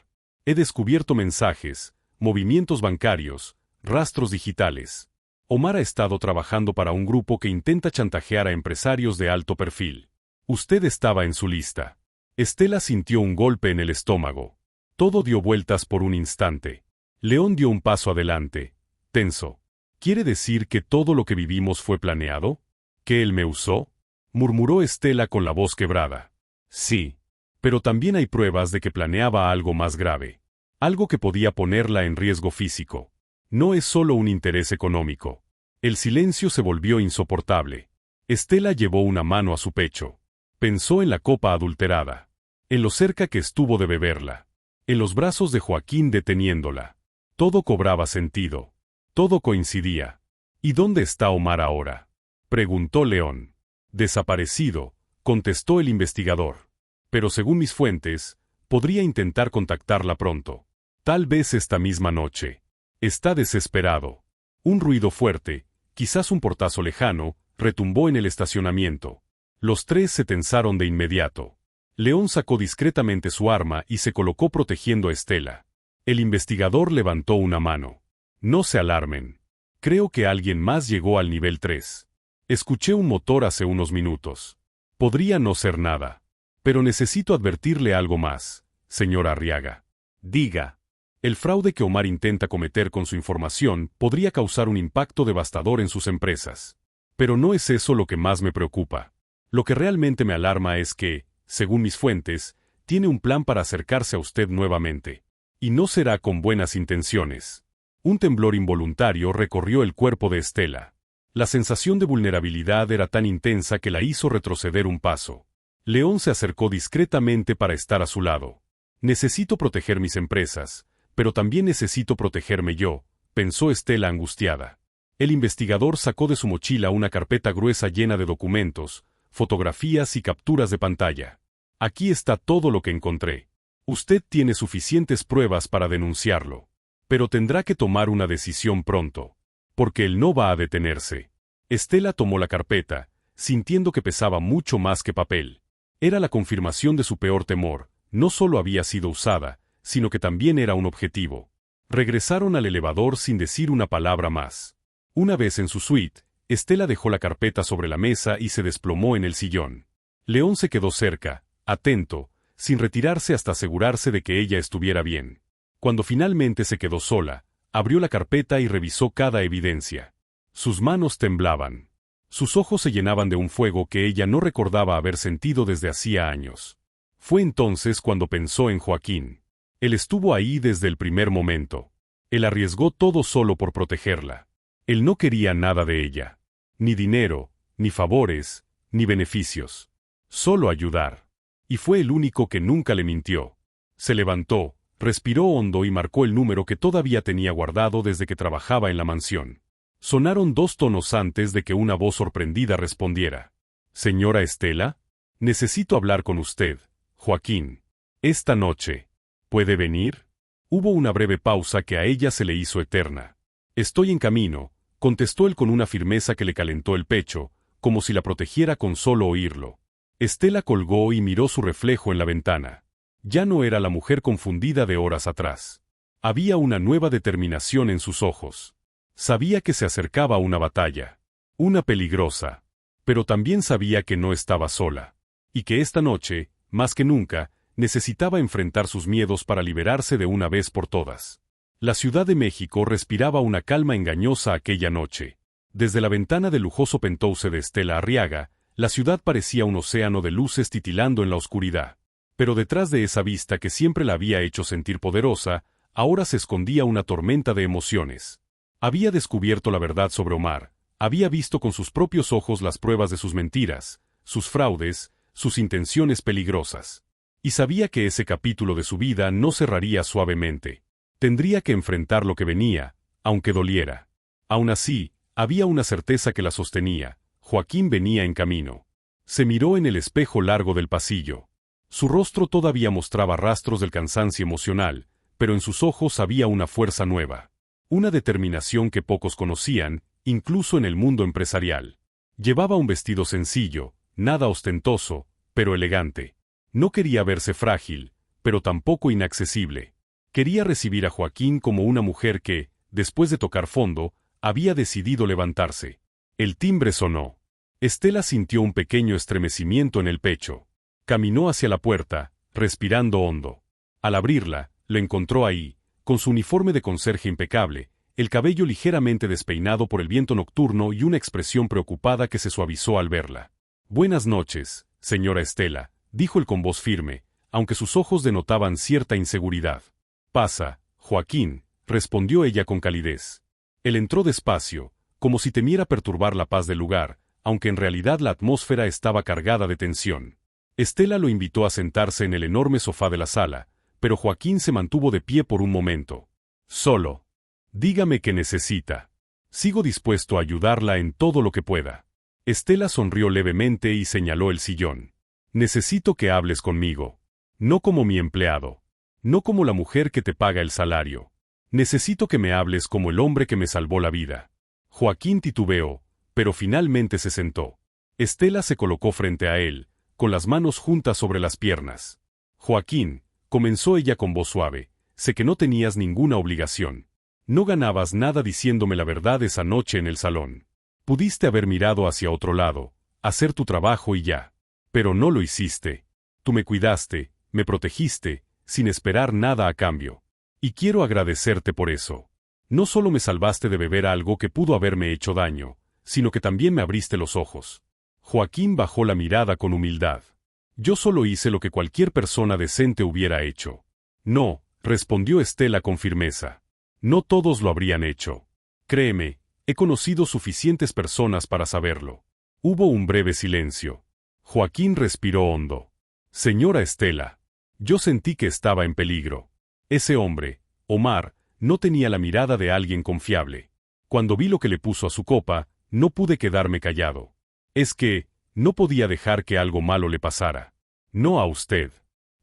Speaker 1: He descubierto mensajes, movimientos bancarios, rastros digitales. Omar ha estado trabajando para un grupo que intenta chantajear a empresarios de alto perfil. Usted estaba en su lista». Estela sintió un golpe en el estómago. Todo dio vueltas por un instante. León dio un paso adelante, tenso. «¿Quiere decir que todo lo que vivimos fue planeado? ¿Que él me usó?», murmuró Estela con la voz quebrada. «Sí. Pero también hay pruebas de que planeaba algo más grave. Algo que podía ponerla en riesgo físico. No es solo un interés económico». El silencio se volvió insoportable. Estela llevó una mano a su pecho. Pensó en la copa adulterada. En lo cerca que estuvo de beberla. En los brazos de Joaquín deteniéndola. Todo cobraba sentido. Todo coincidía. «¿Y dónde está Omar ahora?», preguntó León. «Desaparecido», contestó el investigador. «Pero según mis fuentes, podría intentar contactarla pronto. Tal vez esta misma noche. Está desesperado». Un ruido fuerte, quizás un portazo lejano, retumbó en el estacionamiento. Los tres se tensaron de inmediato. León sacó discretamente su arma y se colocó protegiendo a Estela. El investigador levantó una mano. «No se alarmen. Creo que alguien más llegó al nivel 3. Escuché un motor hace unos minutos. Podría no ser nada. Pero necesito advertirle algo más. señora Arriaga. Diga. El fraude que Omar intenta cometer con su información podría causar un impacto devastador en sus empresas. Pero no es eso lo que más me preocupa. Lo que realmente me alarma es que, según mis fuentes, tiene un plan para acercarse a usted nuevamente. Y no será con buenas intenciones. Un temblor involuntario recorrió el cuerpo de Estela. La sensación de vulnerabilidad era tan intensa que la hizo retroceder un paso. León se acercó discretamente para estar a su lado. Necesito proteger mis empresas, pero también necesito protegerme yo, pensó Estela angustiada. El investigador sacó de su mochila una carpeta gruesa llena de documentos, fotografías y capturas de pantalla. Aquí está todo lo que encontré. Usted tiene suficientes pruebas para denunciarlo. Pero tendrá que tomar una decisión pronto. Porque él no va a detenerse. Estela tomó la carpeta, sintiendo que pesaba mucho más que papel. Era la confirmación de su peor temor, no solo había sido usada, sino que también era un objetivo. Regresaron al elevador sin decir una palabra más. Una vez en su suite, Estela dejó la carpeta sobre la mesa y se desplomó en el sillón. León se quedó cerca, atento, sin retirarse hasta asegurarse de que ella estuviera bien. Cuando finalmente se quedó sola, abrió la carpeta y revisó cada evidencia. Sus manos temblaban. Sus ojos se llenaban de un fuego que ella no recordaba haber sentido desde hacía años. Fue entonces cuando pensó en Joaquín. Él estuvo ahí desde el primer momento. Él arriesgó todo solo por protegerla. Él no quería nada de ella. Ni dinero, ni favores, ni beneficios. Solo ayudar. Y fue el único que nunca le mintió. Se levantó, respiró hondo y marcó el número que todavía tenía guardado desde que trabajaba en la mansión. Sonaron 2 tonos antes de que una voz sorprendida respondiera. «Señora Estela, necesito hablar con usted, Joaquín. Esta noche. ¿Puede venir?» Hubo una breve pausa que a ella se le hizo eterna. «Estoy en camino», contestó él con una firmeza que le calentó el pecho, como si la protegiera con solo oírlo. Estela colgó y miró su reflejo en la ventana. Ya no era la mujer confundida de horas atrás. Había una nueva determinación en sus ojos. Sabía que se acercaba una batalla. Una peligrosa. Pero también sabía que no estaba sola. Y que esta noche, más que nunca, necesitaba enfrentar sus miedos para liberarse de una vez por todas. La Ciudad de México respiraba una calma engañosa aquella noche. Desde la ventana del lujoso penthouse de Estela Arriaga, la ciudad parecía un océano de luces titilando en la oscuridad. Pero detrás de esa vista que siempre la había hecho sentir poderosa, ahora se escondía una tormenta de emociones. Había descubierto la verdad sobre Omar, había visto con sus propios ojos las pruebas de sus mentiras, sus fraudes, sus intenciones peligrosas. Y sabía que ese capítulo de su vida no cerraría suavemente. Tendría que enfrentar lo que venía, aunque doliera. Aún así, había una certeza que la sostenía. Joaquín venía en camino. Se miró en el espejo largo del pasillo. Su rostro todavía mostraba rastros del cansancio emocional, pero en sus ojos había una fuerza nueva. Una determinación que pocos conocían, incluso en el mundo empresarial. Llevaba un vestido sencillo, nada ostentoso, pero elegante. No quería verse frágil, pero tampoco inaccesible. Quería recibir a Joaquín como una mujer que, después de tocar fondo, había decidido levantarse. El timbre sonó. Estela sintió un pequeño estremecimiento en el pecho. Caminó hacia la puerta, respirando hondo. Al abrirla, lo encontró ahí, con su uniforme de conserje impecable, el cabello ligeramente despeinado por el viento nocturno y una expresión preocupada que se suavizó al verla. «Buenas noches, señora Estela», dijo él con voz firme, aunque sus ojos denotaban cierta inseguridad. «Pasa, Joaquín», respondió ella con calidez. Él entró despacio, como si temiera perturbar la paz del lugar, aunque en realidad la atmósfera estaba cargada de tensión. Estela lo invitó a sentarse en el enorme sofá de la sala, pero Joaquín se mantuvo de pie por un momento. «Solo. Dígame qué necesita. Sigo dispuesto a ayudarla en todo lo que pueda». Estela sonrió levemente y señaló el sillón. «Necesito que hables conmigo. No como mi empleado. No como la mujer que te paga el salario. Necesito que me hables como el hombre que me salvó la vida». Joaquín titubeó, pero finalmente se sentó. Estela se colocó frente a él, con las manos juntas sobre las piernas. «Joaquín», comenzó ella con voz suave, «sé que no tenías ninguna obligación. No ganabas nada diciéndome la verdad esa noche en el salón. Pudiste haber mirado hacia otro lado, hacer tu trabajo y ya. Pero no lo hiciste. Tú me cuidaste, me protegiste, sin esperar nada a cambio. Y quiero agradecerte por eso. No solo me salvaste de beber algo que pudo haberme hecho daño, sino que también me abriste los ojos. Joaquín bajó la mirada con humildad. Yo solo hice lo que cualquier persona decente hubiera hecho. No, respondió Estela con firmeza. No todos lo habrían hecho. Créeme, he conocido suficientes personas para saberlo. Hubo un breve silencio. Joaquín respiró hondo. Señora Estela, yo sentí que estaba en peligro. Ese hombre, Omar, no tenía la mirada de alguien confiable. Cuando vi lo que le puso a su copa, no pude quedarme callado. Es que, no podía dejar que algo malo le pasara. No a usted.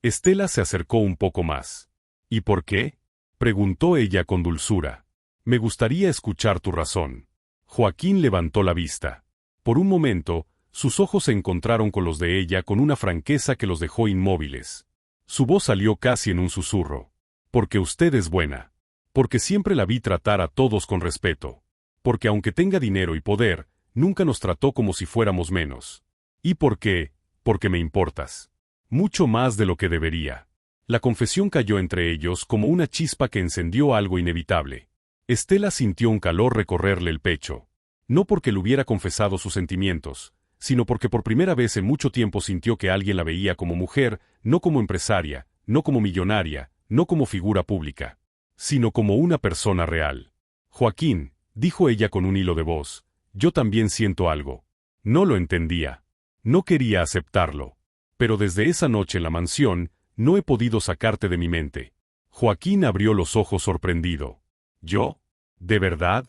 Speaker 1: Estela se acercó un poco más. ¿Y por qué? Preguntó ella con dulzura. Me gustaría escuchar tu razón. Joaquín levantó la vista. Por un momento, sus ojos se encontraron con los de ella con una franqueza que los dejó inmóviles. Su voz salió casi en un susurro. Porque usted es buena. Porque siempre la vi tratar a todos con respeto. Porque aunque tenga dinero y poder, nunca nos trató como si fuéramos menos. ¿Y por qué? Porque me importas. Mucho más de lo que debería. La confesión cayó entre ellos como una chispa que encendió algo inevitable. Estela sintió un calor recorrerle el pecho. No porque le hubiera confesado sus sentimientos, sino porque por primera vez en mucho tiempo sintió que alguien la veía como mujer, no como empresaria, no como millonaria, no como figura pública, sino como una persona real. Joaquín, dijo ella con un hilo de voz, yo también siento algo. No lo entendía. No quería aceptarlo. Pero desde esa noche en la mansión, no he podido sacarte de mi mente. Joaquín abrió los ojos sorprendido. ¿Yo? ¿De verdad?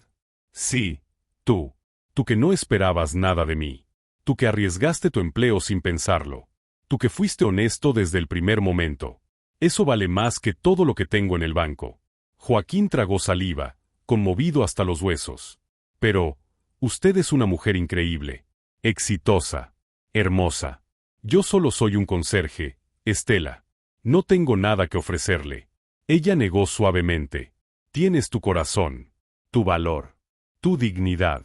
Speaker 1: Sí, tú. Tú que no esperabas nada de mí. Tú que arriesgaste tu empleo sin pensarlo. Tú que fuiste honesto desde el primer momento. Eso vale más que todo lo que tengo en el banco. Joaquín tragó saliva, conmovido hasta los huesos. Pero, usted es una mujer increíble, exitosa, hermosa. Yo solo soy un conserje, Estela. No tengo nada que ofrecerle. Ella negó suavemente. Tienes tu corazón, tu valor, tu dignidad.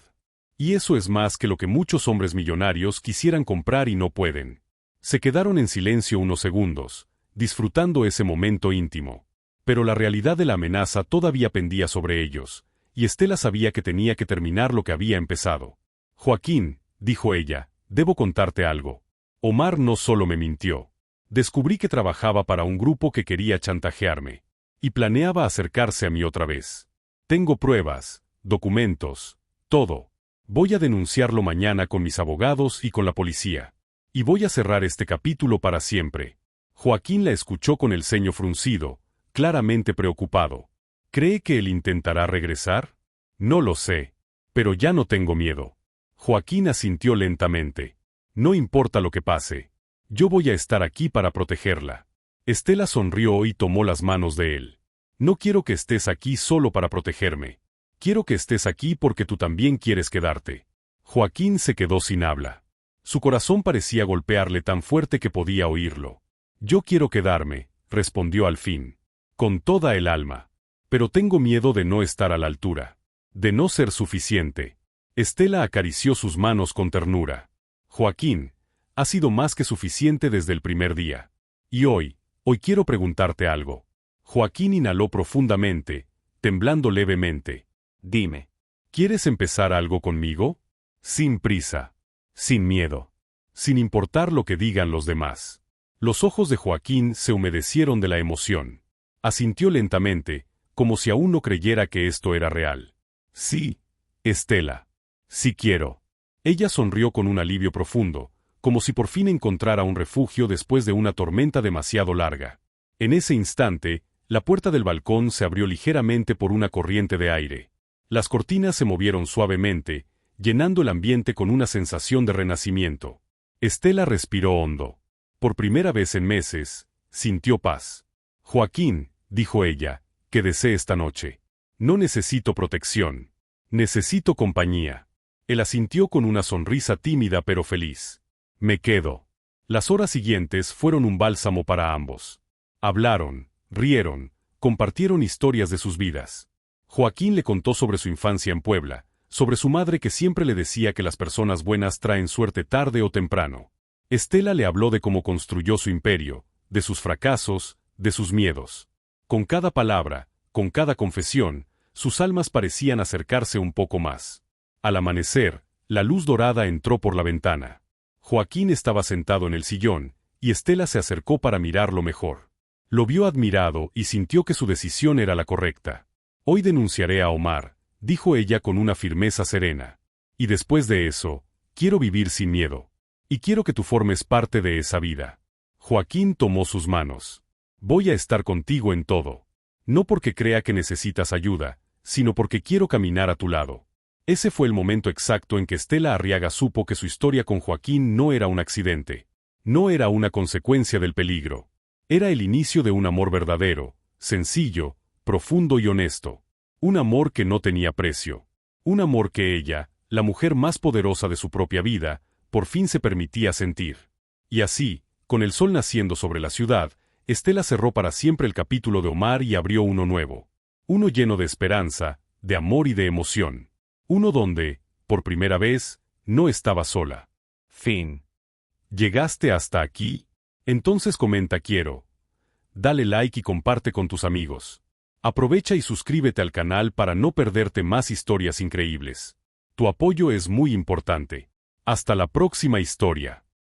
Speaker 1: Y eso es más que lo que muchos hombres millonarios quisieran comprar y no pueden. Se quedaron en silencio unos segundos, disfrutando ese momento íntimo. Pero la realidad de la amenaza todavía pendía sobre ellos, y Estela sabía que tenía que terminar lo que había empezado. Joaquín, dijo ella, debo contarte algo. Omar no solo me mintió. Descubrí que trabajaba para un grupo que quería chantajearme. Y planeaba acercarse a mí otra vez. Tengo pruebas, documentos, todo. Voy a denunciarlo mañana con mis abogados y con la policía. Y voy a cerrar este capítulo para siempre. Joaquín la escuchó con el ceño fruncido, claramente preocupado. ¿Cree que él intentará regresar? No lo sé. Pero ya no tengo miedo. Joaquín asintió lentamente. No importa lo que pase. Yo voy a estar aquí para protegerla. Estela sonrió y tomó las manos de él. No quiero que estés aquí solo para protegerme. Quiero que estés aquí porque tú también quieres quedarte. Joaquín se quedó sin habla. Su corazón parecía golpearle tan fuerte que podía oírlo. Yo quiero quedarme, respondió al fin. Con toda el alma. Pero tengo miedo de no estar a la altura. De no ser suficiente. Estela acarició sus manos con ternura. Joaquín, ha sido más que suficiente desde el primer día. Y hoy quiero preguntarte algo. Joaquín inhaló profundamente, temblando levemente. Dime, ¿quieres empezar algo conmigo? Sin prisa. Sin miedo. Sin importar lo que digan los demás. Los ojos de Joaquín se humedecieron de la emoción. Asintió lentamente, como si aún no creyera que esto era real. Sí, Estela. Sí quiero. Ella sonrió con un alivio profundo, como si por fin encontrara un refugio después de una tormenta demasiado larga. En ese instante, la puerta del balcón se abrió ligeramente por una corriente de aire. Las cortinas se movieron suavemente, llenando el ambiente con una sensación de renacimiento. Estela respiró hondo. Por primera vez en meses, sintió paz. Joaquín, dijo ella, quédese esta noche. No necesito protección. Necesito compañía. Él asintió con una sonrisa tímida pero feliz. Me quedo. Las horas siguientes fueron un bálsamo para ambos. Hablaron, rieron, compartieron historias de sus vidas. Joaquín le contó sobre su infancia en Puebla, sobre su madre que siempre le decía que las personas buenas traen suerte tarde o temprano. Estela le habló de cómo construyó su imperio, de sus fracasos, de sus miedos. Con cada palabra, con cada confesión, sus almas parecían acercarse un poco más. Al amanecer, la luz dorada entró por la ventana. Joaquín estaba sentado en el sillón, y Estela se acercó para mirarlo mejor. Lo vio admirado y sintió que su decisión era la correcta. «Hoy denunciaré a Omar», dijo ella con una firmeza serena. «Y después de eso, quiero vivir sin miedo. Y quiero que tú formes parte de esa vida». Joaquín tomó sus manos. «Voy a estar contigo en todo. No porque crea que necesitas ayuda, sino porque quiero caminar a tu lado». Ese fue el momento exacto en que Estela Arriaga supo que su historia con Joaquín no era un accidente. No era una consecuencia del peligro. Era el inicio de un amor verdadero, sencillo, profundo y honesto. Un amor que no tenía precio. Un amor que ella, la mujer más poderosa de su propia vida, por fin se permitía sentir. Y así, con el sol naciendo sobre la ciudad, Estela cerró para siempre el capítulo de Omar y abrió uno nuevo. Uno lleno de esperanza, de amor y de emoción. Uno donde, por primera vez, no estaba sola. Fin. ¿Llegaste hasta aquí? Entonces comenta quiero. Dale like y comparte con tus amigos. Aprovecha y suscríbete al canal para no perderte más historias increíbles. Tu apoyo es muy importante. Hasta la próxima historia.